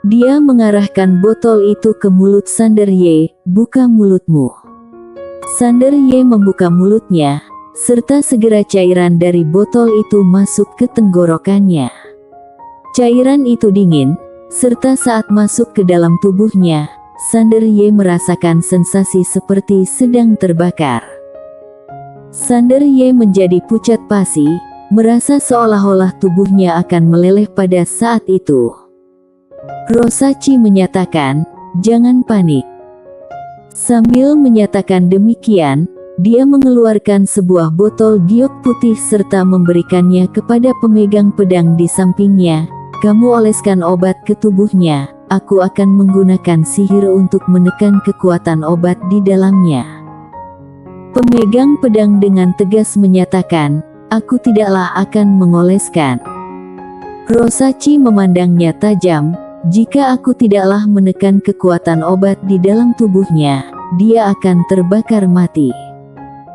Dia mengarahkan botol itu ke mulut Sander Ye, buka mulutmu. Sander Ye membuka mulutnya, serta segera cairan dari botol itu masuk ke tenggorokannya. Cairan itu dingin, serta saat masuk ke dalam tubuhnya, Sander Ye merasakan sensasi seperti sedang terbakar. Sander Ye menjadi pucat pasi, merasa seolah-olah tubuhnya akan meleleh pada saat itu. Rosachi menyatakan, "Jangan panik." Sambil menyatakan demikian, dia mengeluarkan sebuah botol giok putih serta memberikannya kepada pemegang pedang di sampingnya. "Kamu oleskan obat ke tubuhnya, aku akan menggunakan sihir untuk menekan kekuatan obat di dalamnya." Pemegang pedang dengan tegas menyatakan, "Aku tidaklah akan mengoleskan." Rosachi memandangnya tajam. Jika aku tidaklah menekan kekuatan obat di dalam tubuhnya, dia akan terbakar mati.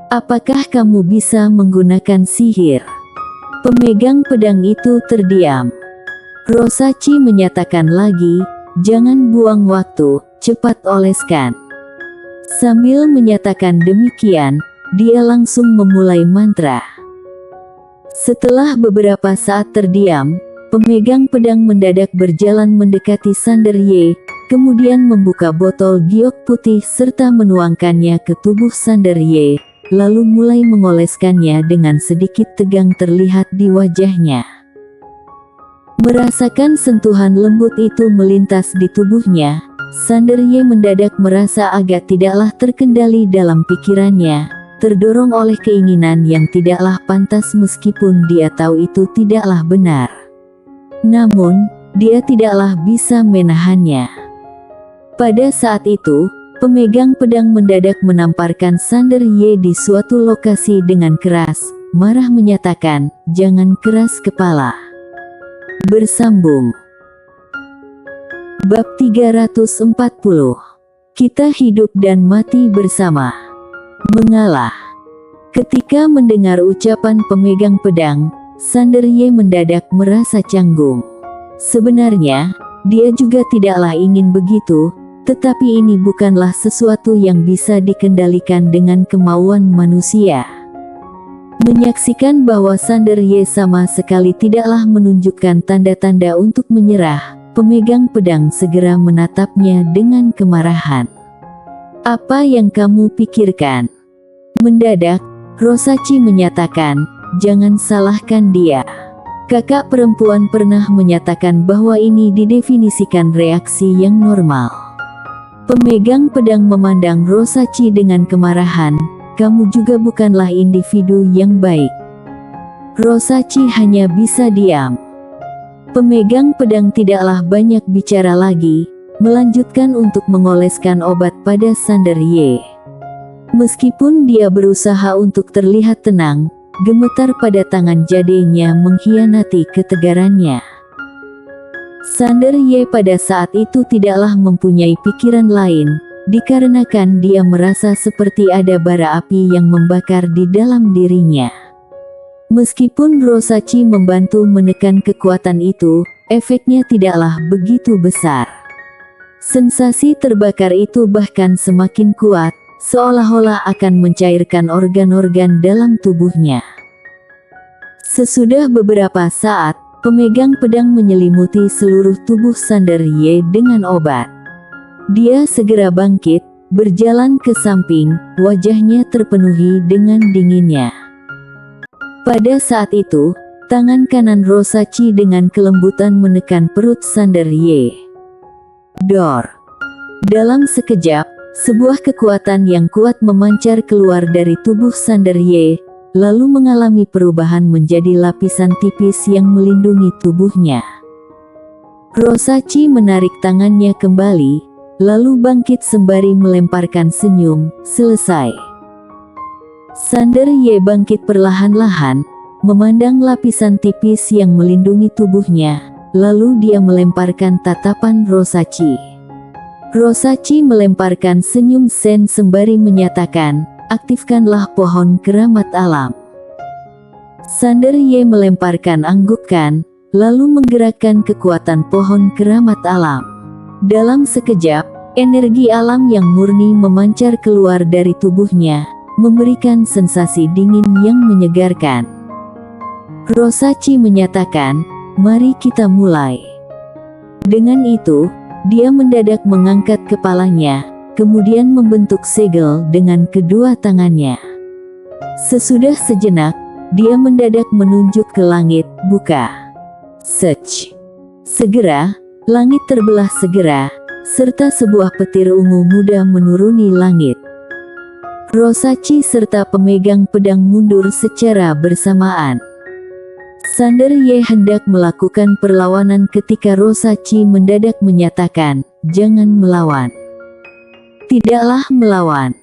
Apakah kamu bisa menggunakan sihir? Pemegang pedang itu terdiam. Rosachi menyatakan lagi, "Jangan buang waktu, cepat oleskan." Sambil menyatakan demikian, dia langsung memulai mantra. Setelah beberapa saat terdiam, pemegang pedang mendadak berjalan mendekati Sander Ye, kemudian membuka botol giok putih serta menuangkannya ke tubuh Sander Ye, lalu mulai mengoleskannya dengan sedikit tegang terlihat di wajahnya. Merasakan sentuhan lembut itu melintas di tubuhnya, Sander Ye mendadak merasa agak tidaklah terkendali dalam pikirannya, terdorong oleh keinginan yang tidaklah pantas meskipun dia tahu itu tidaklah benar. Namun, dia tidaklah bisa menahannya. Pada saat itu, pemegang pedang mendadak menamparkan Sander Ye di suatu lokasi dengan keras, marah menyatakan, "Jangan keras kepala." Bersambung. Bab 340. Kita hidup dan mati bersama. Mengalah. Ketika mendengar ucapan pemegang pedang, Sander Ye mendadak merasa canggung. Sebenarnya, dia juga tidaklah ingin begitu, tetapi ini bukanlah sesuatu yang bisa dikendalikan dengan kemauan manusia. Menyaksikan bahwa Sander Ye sama sekali tidaklah menunjukkan tanda-tanda untuk menyerah, pemegang pedang segera menatapnya dengan kemarahan. "Apa yang kamu pikirkan?" Mendadak, Rosachi menyatakan, "Jangan salahkan dia. Kakak perempuan pernah menyatakan bahwa ini didefinisikan reaksi yang normal." Pemegang pedang memandang Rosachi dengan kemarahan, kamu juga bukanlah individu yang baik. Rosachi hanya bisa diam. Pemegang pedang tidaklah banyak bicara lagi, melanjutkan untuk mengoleskan obat pada Sander Ye. Meskipun dia berusaha untuk terlihat tenang, gemetar pada tangan jadenya mengkhianati ketegarannya. Sander Ye pada saat itu tidaklah mempunyai pikiran lain, dikarenakan dia merasa seperti ada bara api yang membakar di dalam dirinya. Meskipun Rosachi membantu menekan kekuatan itu, efeknya tidaklah begitu besar. Sensasi terbakar itu bahkan semakin kuat, seolah-olah akan mencairkan organ-organ dalam tubuhnya. Sesudah beberapa saat, pemegang pedang menyelimuti seluruh tubuh Sander Ye dengan obat. Dia segera bangkit, berjalan ke samping, wajahnya terpenuhi dengan dinginnya. Pada saat itu, tangan kanan Rosachi dengan kelembutan menekan perut Sander Ye. Dor! Dalam sekejap, sebuah kekuatan yang kuat memancar keluar dari tubuh Sander Ye, lalu mengalami perubahan menjadi lapisan tipis yang melindungi tubuhnya. Rosachi menarik tangannya kembali, lalu bangkit sembari melemparkan senyum. Selesai. Sander Ye bangkit perlahan-lahan, memandang lapisan tipis yang melindungi tubuhnya, lalu dia melemparkan tatapan Rosachi. Rosachi melemparkan senyum sen sembari menyatakan, aktifkanlah pohon keramat alam. Sander Ye melemparkan anggukan, lalu menggerakkan kekuatan pohon keramat alam. Dalam sekejap, energi alam yang murni memancar keluar dari tubuhnya, memberikan sensasi dingin yang menyegarkan. Rosachi menyatakan, mari kita mulai. Dengan itu, dia mendadak mengangkat kepalanya, kemudian membentuk segel dengan kedua tangannya. Sesudah sejenak, dia mendadak menunjuk ke langit, buka. Sech. Segera, langit terbelah segera, serta sebuah petir ungu muda menuruni langit. Rosachi serta pemegang pedang mundur secara bersamaan. Sander Ye hendak melakukan perlawanan ketika Rosachi mendadak menyatakan, jangan melawan. Tidaklah melawan.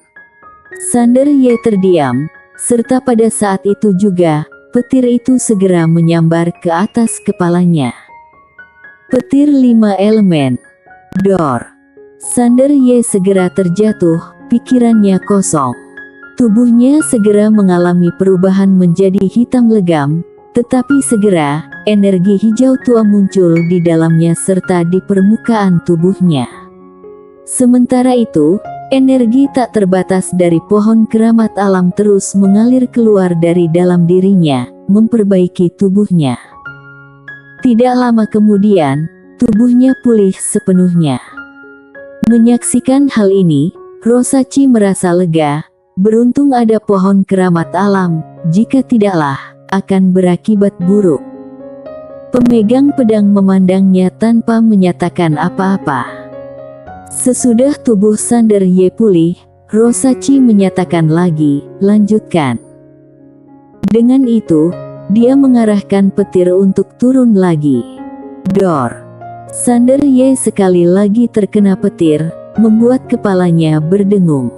Sander Ye terdiam, serta pada saat itu juga, petir itu segera menyambar ke atas kepalanya. Petir 5 elemen. Dor! Sander Ye segera terjatuh, pikirannya kosong. Tubuhnya segera mengalami perubahan menjadi hitam legam, tetapi segera, energi hijau tua muncul di dalamnya serta di permukaan tubuhnya. Sementara itu, energi tak terbatas dari pohon keramat alam terus mengalir keluar dari dalam dirinya, memperbaiki tubuhnya. Tidak lama kemudian, tubuhnya pulih sepenuhnya. Menyaksikan hal ini, Rosachi merasa lega, beruntung ada pohon keramat alam, jika tidaklah, akan berakibat buruk. Pemegang pedang memandangnya tanpa menyatakan apa-apa. Sesudah tubuh Sander Ye pulih, Rosachi menyatakan lagi, lanjutkan. Dengan itu, dia mengarahkan petir untuk turun lagi. Dor! Sander Ye sekali lagi terkena petir, membuat kepalanya berdengung.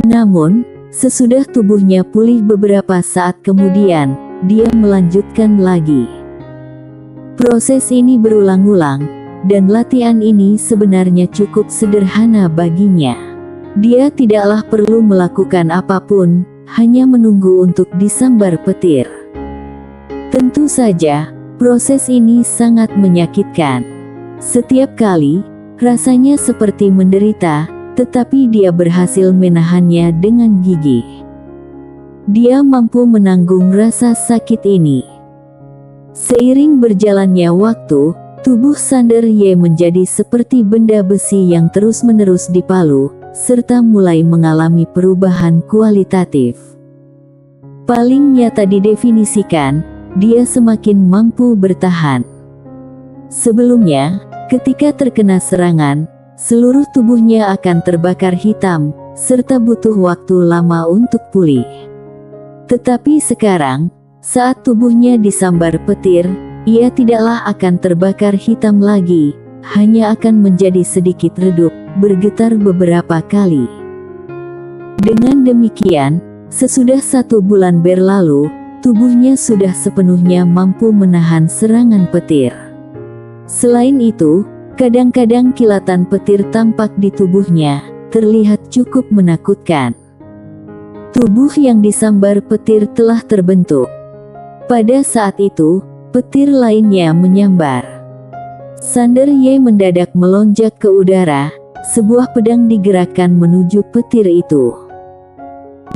Namun, sesudah tubuhnya pulih beberapa saat kemudian, dia melanjutkan lagi. Proses ini berulang-ulang, dan latihan ini sebenarnya cukup sederhana baginya. Dia tidaklah perlu melakukan apapun, hanya menunggu untuk disambar petir. Tentu saja, proses ini sangat menyakitkan. Setiap kali, rasanya seperti menderita, tetapi dia berhasil menahannya dengan gigih. Dia mampu menanggung rasa sakit ini. Seiring berjalannya waktu, tubuh Sander Ye menjadi seperti benda besi yang terus-menerus dipalu, serta mulai mengalami perubahan kualitatif. Paling nyata didefinisikan, dia semakin mampu bertahan. Sebelumnya, ketika terkena serangan, seluruh tubuhnya akan terbakar hitam, serta butuh waktu lama untuk pulih. Tetapi sekarang, saat tubuhnya disambar petir, ia tidaklah akan terbakar hitam lagi, hanya akan menjadi sedikit redup, bergetar beberapa kali. Dengan demikian, sesudah 1 bulan berlalu, tubuhnya sudah sepenuhnya mampu menahan serangan petir. Selain itu, kadang-kadang kilatan petir tampak di tubuhnya, terlihat cukup menakutkan. Tubuh yang disambar petir telah terbentuk. Pada saat itu, petir lainnya menyambar. Sander Y mendadak melonjak ke udara, sebuah pedang digerakkan menuju petir itu.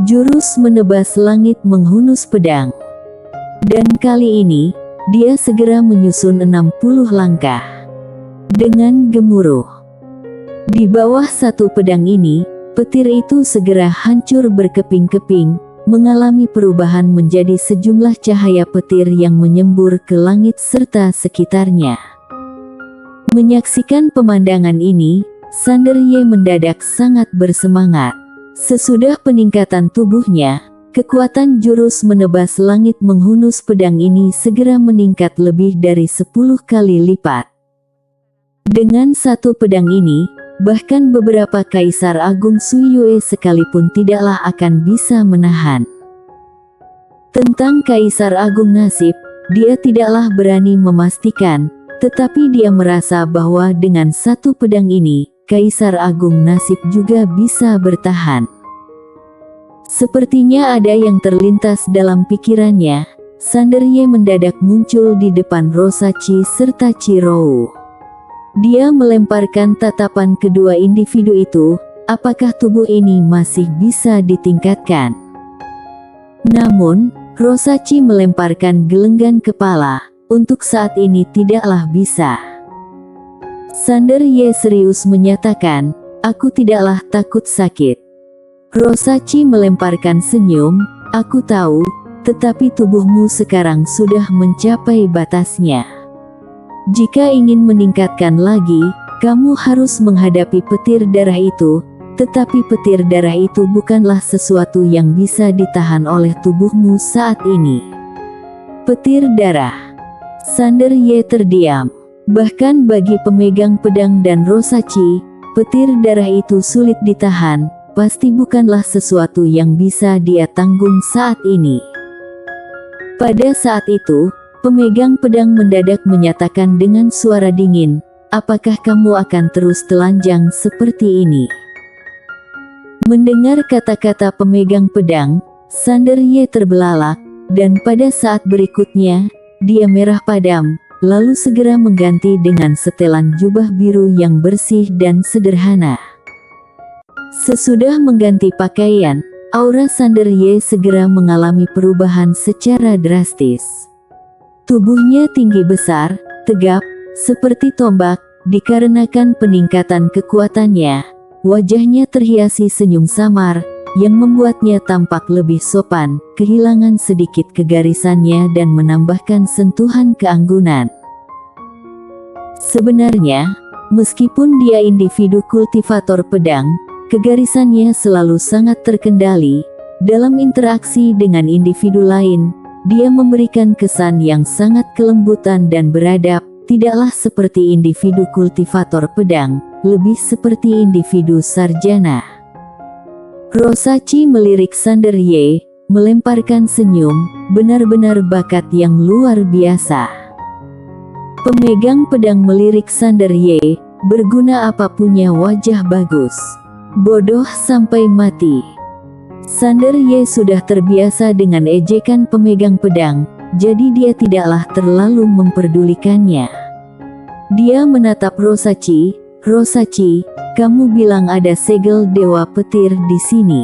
Jurus menebas langit menghunus pedang. Dan kali ini, dia segera menyusun 60 langkah. Dengan gemuruh. Di bawah satu pedang ini, petir itu segera hancur berkeping-keping, mengalami perubahan menjadi sejumlah cahaya petir yang menyembur ke langit serta sekitarnya. Menyaksikan pemandangan ini, Sander Y mendadak sangat bersemangat. Sesudah peningkatan tubuhnya, kekuatan jurus menebas langit menghunus pedang ini segera meningkat lebih dari 10 kali lipat. Dengan satu pedang ini, bahkan beberapa Kaisar Agung Suyue sekalipun tidaklah akan bisa menahan. Tentang Kaisar Agung Nasib, dia tidaklah berani memastikan, tetapi dia merasa bahwa dengan satu pedang ini, Kaisar Agung Nasib juga bisa bertahan. Sepertinya ada yang terlintas dalam pikirannya, Sander Y mendadak muncul di depan Rosachi serta Chirou. Dia melemparkan tatapan kedua individu itu, apakah tubuh ini masih bisa ditingkatkan? Namun, Rosachi melemparkan gelenggan kepala, untuk saat ini tidaklah bisa. Sander Y serius menyatakan, aku tidaklah takut sakit. Rosachi melemparkan senyum, aku tahu, tetapi tubuhmu sekarang sudah mencapai batasnya. Jika ingin meningkatkan lagi, kamu harus menghadapi petir darah itu, tetapi petir darah itu bukanlah sesuatu yang bisa ditahan oleh tubuhmu saat ini. Petir darah. Sander Y terdiam. Bahkan bagi pemegang pedang dan Rosachi, petir darah itu sulit ditahan, pasti bukanlah sesuatu yang bisa dia tanggung saat ini. Pada saat itu, pemegang pedang mendadak menyatakan dengan suara dingin, apakah kamu akan terus telanjang seperti ini? Mendengar kata-kata pemegang pedang, Sander Y terbelalak, dan pada saat berikutnya, dia merah padam, lalu segera mengganti dengan setelan jubah biru yang bersih dan sederhana. Sesudah mengganti pakaian, aura Sander Y segera mengalami perubahan secara drastis. Tubuhnya tinggi besar, tegap, seperti tombak, dikarenakan peningkatan kekuatannya. Wajahnya terhiasi senyum samar, yang membuatnya tampak lebih sopan, kehilangan sedikit kegarisannya dan menambahkan sentuhan keanggunan. Sebenarnya, meskipun dia individu kultivator pedang, kegarisannya selalu sangat terkendali. Dalam interaksi dengan individu lain, dia memberikan kesan yang sangat kelembutan dan beradab, tidaklah seperti individu kultivator pedang, lebih seperti individu sarjana. Rosachi melirik Sander Y, melemparkan senyum, benar-benar bakat yang luar biasa. Pemegang pedang melirik Sander Y, berguna apa punya wajah bagus. Bodoh sampai mati. Sander Y sudah terbiasa dengan ejekan pemegang pedang, jadi dia tidaklah terlalu memperdulikannya. Dia menatap Rosachi, Rosachi, kamu bilang ada segel dewa petir di sini.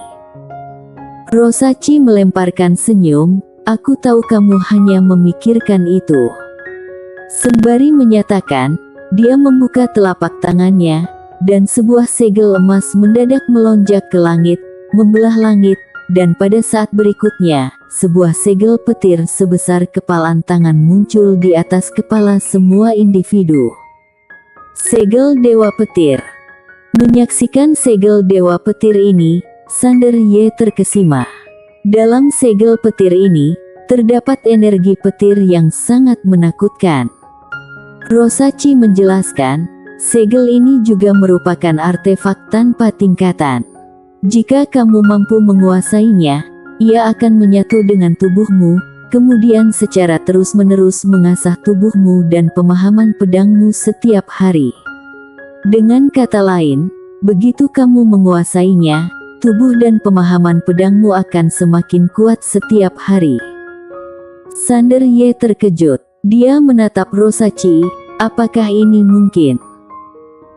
Rosachi melemparkan senyum, aku tahu kamu hanya memikirkan itu. Sembari menyatakan, dia membuka telapak tangannya, dan sebuah segel emas mendadak melonjak ke langit, membelah langit, dan pada saat berikutnya, sebuah segel petir sebesar kepalan tangan muncul di atas kepala semua individu. Segel Dewa Petir. Menyaksikan segel dewa petir ini, Sander Ye terkesima. Dalam segel petir ini, terdapat energi petir yang sangat menakutkan. Rosachi menjelaskan, segel ini juga merupakan artefak tanpa tingkatan. Jika kamu mampu menguasainya, ia akan menyatu dengan tubuhmu, kemudian secara terus-menerus mengasah tubuhmu dan pemahaman pedangmu setiap hari. Dengan kata lain, begitu kamu menguasainya, tubuh dan pemahaman pedangmu akan semakin kuat setiap hari. Sander Ye terkejut. Dia menatap Rosachi, apakah ini mungkin?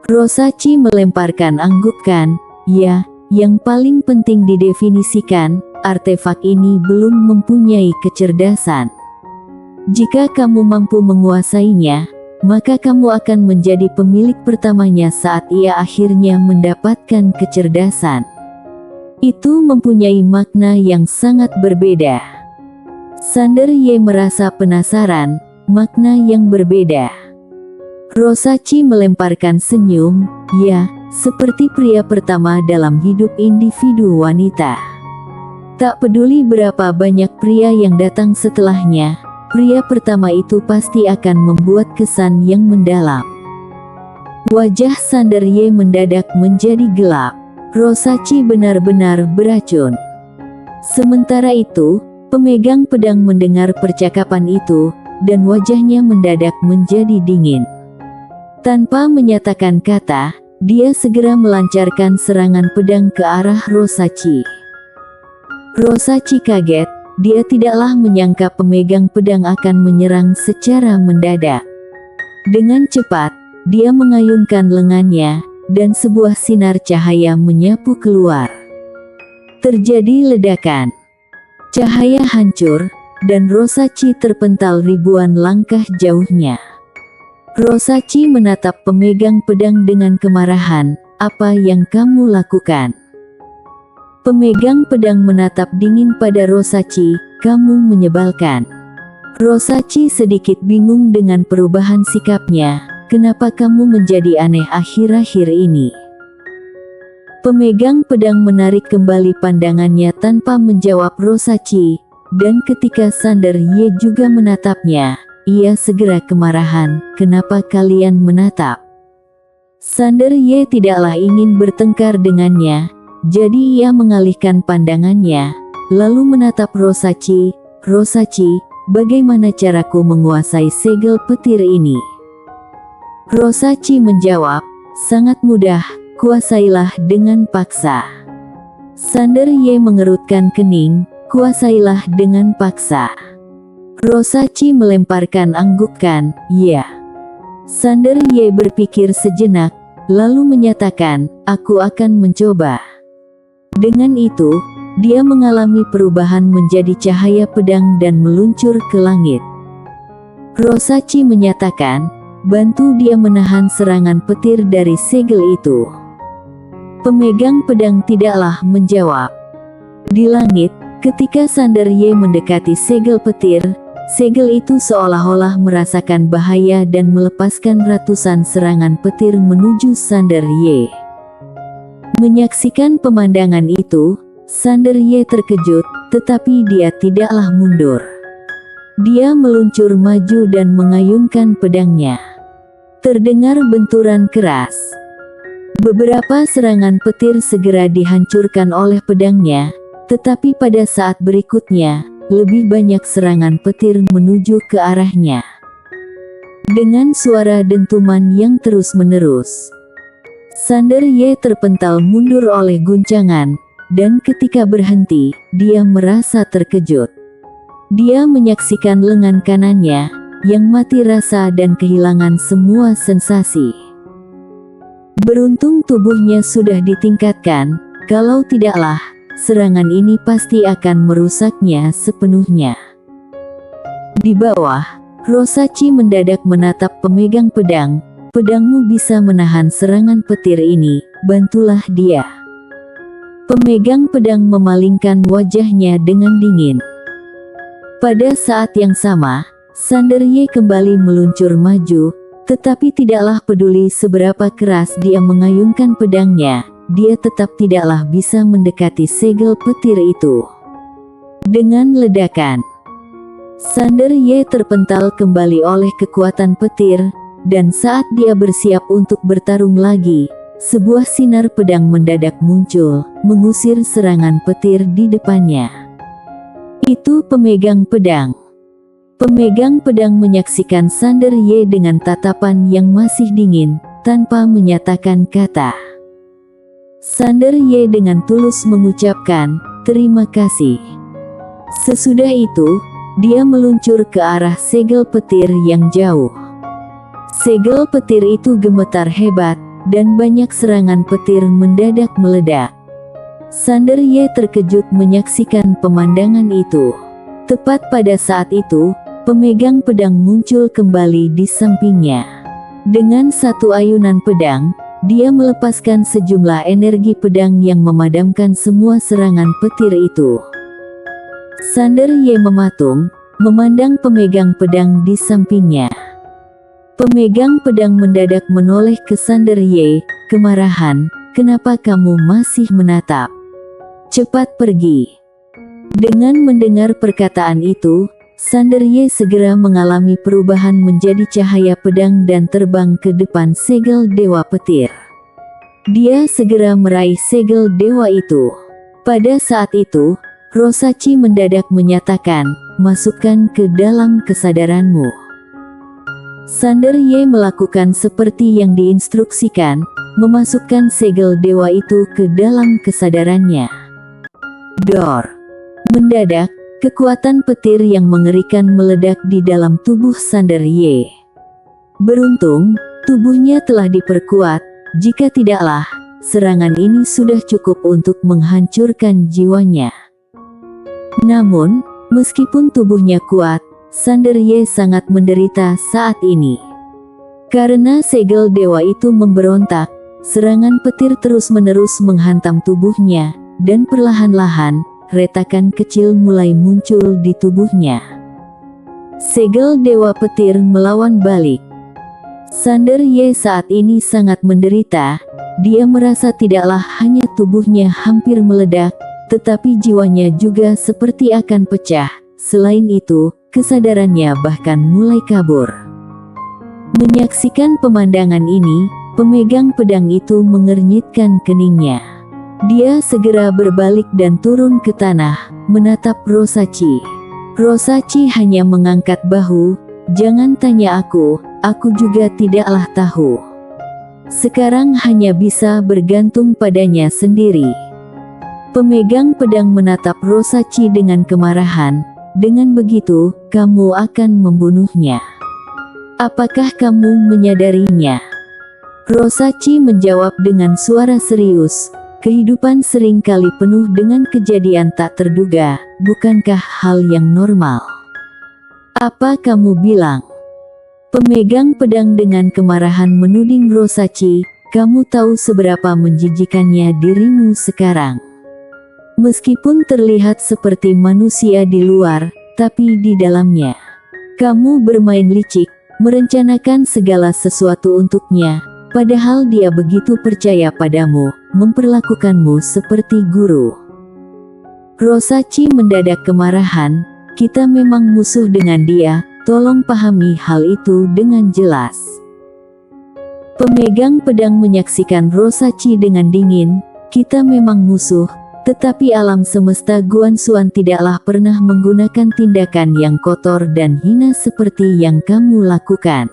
Rosachi melemparkan anggukan, ya, yang paling penting didefinisikan, artefak ini belum mempunyai kecerdasan. Jika kamu mampu menguasainya, maka kamu akan menjadi pemilik pertamanya saat ia akhirnya mendapatkan kecerdasan. Itu mempunyai makna yang sangat berbeda. Sander Ye merasa penasaran, makna yang berbeda. Rosachi melemparkan senyum, ya, seperti pria pertama dalam hidup individu wanita. Tak peduli berapa banyak pria yang datang setelahnya, pria pertama itu pasti akan membuat kesan yang mendalam. Wajah Sander Ye mendadak menjadi gelap. Rosachi benar-benar beracun. Sementara itu, pemegang pedang mendengar percakapan itu, dan wajahnya mendadak menjadi dingin. Tanpa menyatakan kata, dia segera melancarkan serangan pedang ke arah Rosachi. Rosachi kaget. Dia tidaklah menyangka pemegang pedang akan menyerang secara mendadak. Dengan cepat, dia mengayunkan lengannya, dan sebuah sinar cahaya menyapu keluar. Terjadi ledakan. Cahaya hancur, dan Rosachi terpental ribuan langkah jauhnya. Rosachi menatap pemegang pedang dengan kemarahan, "Apa yang kamu lakukan?" Pemegang pedang menatap dingin pada Rosachi, "Kamu menyebalkan." Rosachi sedikit bingung dengan perubahan sikapnya, "Kenapa kamu menjadi aneh akhir-akhir ini?" Pemegang pedang menarik kembali pandangannya tanpa menjawab Rosachi, dan ketika Sander Ye juga menatapnya, ia segera kemarahan, "Kenapa kalian menatap?" Sander Ye tidaklah ingin bertengkar dengannya, jadi ia mengalihkan pandangannya, lalu menatap Rosachi. "Rosachi, bagaimana caraku menguasai segel petir ini?" Rosachi menjawab, "Sangat mudah, kuasailah dengan paksa." Sander Ye mengerutkan kening, "Kuasailah dengan paksa." Rosachi melemparkan anggukan, "Ya." Sander Ye berpikir sejenak, lalu menyatakan, "Aku akan mencoba." Dengan itu, dia mengalami perubahan menjadi cahaya pedang dan meluncur ke langit. Rosachi menyatakan, "Bantu dia menahan serangan petir dari segel itu." Pemegang pedang tidaklah menjawab. Di langit, ketika Sander Ye mendekati segel petir, segel itu seolah-olah merasakan bahaya dan melepaskan ratusan serangan petir menuju Sander Ye. Menyaksikan pemandangan itu, Sander Ye terkejut, tetapi dia tidaklah mundur. Dia meluncur maju dan mengayunkan pedangnya. Terdengar benturan keras. Beberapa serangan petir segera dihancurkan oleh pedangnya, tetapi pada saat berikutnya, lebih banyak serangan petir menuju ke arahnya. Dengan suara dentuman yang terus-menerus, Sander Ye terpental mundur oleh guncangan, dan ketika berhenti, dia merasa terkejut. Dia menyaksikan lengan kanannya, yang mati rasa dan kehilangan semua sensasi. Beruntung tubuhnya sudah ditingkatkan, kalau tidaklah, serangan ini pasti akan merusaknya sepenuhnya. Di bawah, Rosachi mendadak menatap pemegang pedang. "Pedangmu bisa menahan serangan petir ini, bantulah dia." Pemegang pedang memalingkan wajahnya dengan dingin. Pada saat yang sama, Sander Ye kembali meluncur maju, Tetapi tidaklah peduli seberapa keras dia mengayunkan pedangnya, dia tetap tidaklah bisa mendekati segel petir itu. Dengan ledakan, Sander Ye terpental kembali oleh kekuatan petir, dan saat dia bersiap untuk bertarung lagi, sebuah sinar pedang mendadak muncul, mengusir serangan petir di depannya. Itu pemegang pedang. Pemegang pedang menyaksikan Sander Ye dengan tatapan yang masih dingin, tanpa menyatakan kata. Sander Ye dengan tulus mengucapkan, "Terima kasih." Sesudah itu, dia meluncur ke arah segel petir yang jauh. Segel petir itu gemetar hebat, dan banyak serangan petir mendadak meledak. Sander Ye terkejut menyaksikan pemandangan itu. Tepat pada saat itu, pemegang pedang muncul kembali di sampingnya. Dengan satu ayunan pedang, dia melepaskan sejumlah energi pedang yang memadamkan semua serangan petir itu. Sander Ye mematung, memandang pemegang pedang di sampingnya. Pemegang pedang mendadak menoleh ke Sander Ye, kemarahan, "Kenapa kamu masih menatap? Cepat pergi." Dengan mendengar perkataan itu, Sander Ye segera mengalami perubahan menjadi cahaya pedang dan terbang ke depan segel dewa petir. Dia segera meraih segel dewa itu. Pada saat itu, Rosachi mendadak menyatakan, "Masukkan ke dalam kesadaranmu." Sander Ye melakukan seperti yang diinstruksikan, memasukkan segel dewa itu ke dalam kesadarannya. Dor! Mendadak, kekuatan petir yang mengerikan meledak di dalam tubuh Sander Ye. Beruntung, tubuhnya telah diperkuat, jika tidaklah, serangan ini sudah cukup untuk menghancurkan jiwanya. Namun, meskipun tubuhnya kuat, Sander Ye sangat menderita saat ini. Karena segel dewa itu memberontak, serangan petir terus-menerus menghantam tubuhnya, dan perlahan-lahan, retakan kecil mulai muncul di tubuhnya. Segel dewa petir melawan balik. Sander Ye saat ini sangat menderita. Dia merasa tidaklah hanya tubuhnya hampir meledak, tetapi jiwanya juga seperti akan pecah. Selain itu, kesadarannya bahkan mulai kabur. Menyaksikan pemandangan ini, pemegang pedang itu mengernyitkan keningnya. Dia segera berbalik dan turun ke tanah, menatap Rosachi. Rosachi hanya mengangkat bahu, "Jangan tanya aku juga tidaklah tahu." Sekarang hanya bisa bergantung padanya sendiri. Pemegang pedang menatap Rosachi dengan kemarahan, "Dengan begitu, kamu akan membunuhnya. Apakah kamu menyadarinya?" Rosachi menjawab dengan suara serius, "Kehidupan seringkali penuh dengan kejadian tak terduga, bukankah hal yang normal? Apa kamu bilang?" Pemegang pedang dengan kemarahan menuding Rosachi, "Kamu tahu seberapa menjijikannya dirimu sekarang. Meskipun terlihat seperti manusia di luar, tapi di dalamnya, kamu bermain licik, merencanakan segala sesuatu untuknya, padahal dia begitu percaya padamu, memperlakukanmu seperti guru." Rosachi mendadak kemarahan, "Kita memang musuh dengan dia, tolong pahami hal itu dengan jelas." Pemegang pedang menyaksikan Rosachi dengan dingin, "Kita memang musuh, tetapi alam semesta Guanxuan tidaklah pernah menggunakan tindakan yang kotor dan hina seperti yang kamu lakukan.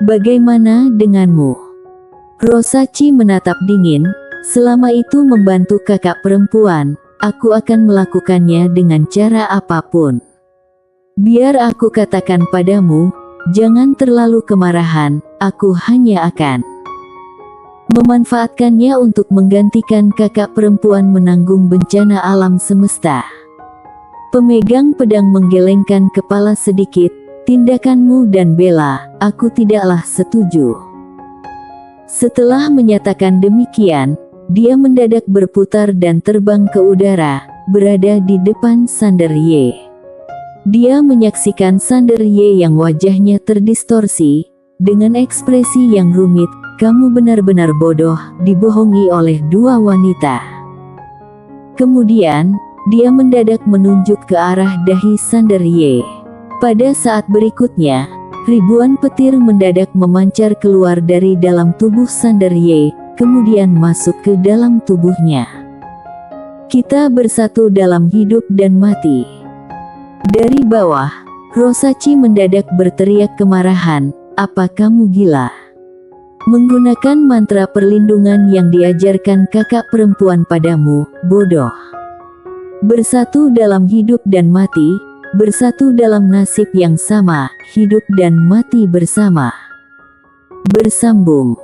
Bagaimana denganmu?" Rosachi menatap dingin, "Selama itu membantu kakak perempuan, aku akan melakukannya dengan cara apapun. Biar aku katakan padamu, jangan terlalu kemarahan, aku hanya akan memanfaatkannya untuk menggantikan kakak perempuan menanggung bencana alam semesta." Pemegang pedang menggelengkan kepala sedikit, "Tindakanmu dan Bella, aku tidaklah setuju." Setelah menyatakan demikian, dia mendadak berputar dan terbang ke udara, berada di depan Sander Ye. Dia menyaksikan Sander Ye yang wajahnya terdistorsi, Dengan ekspresi yang rumit, "Kamu benar-benar bodoh," dibohongi oleh dua wanita. Kemudian, dia mendadak menunjuk ke arah dahi Sander Y. Pada saat berikutnya, ribuan petir mendadak memancar keluar dari dalam tubuh Sander Y, kemudian masuk ke dalam tubuhnya. "Kita bersatu dalam hidup dan mati." Dari bawah, Rosachi mendadak berteriak kemarahan, "Apa kamu gila? Menggunakan mantra perlindungan yang diajarkan kakak perempuan padamu, bodoh. Bersatu dalam hidup dan mati, bersatu dalam nasib yang sama, hidup dan mati bersama." Bersambung.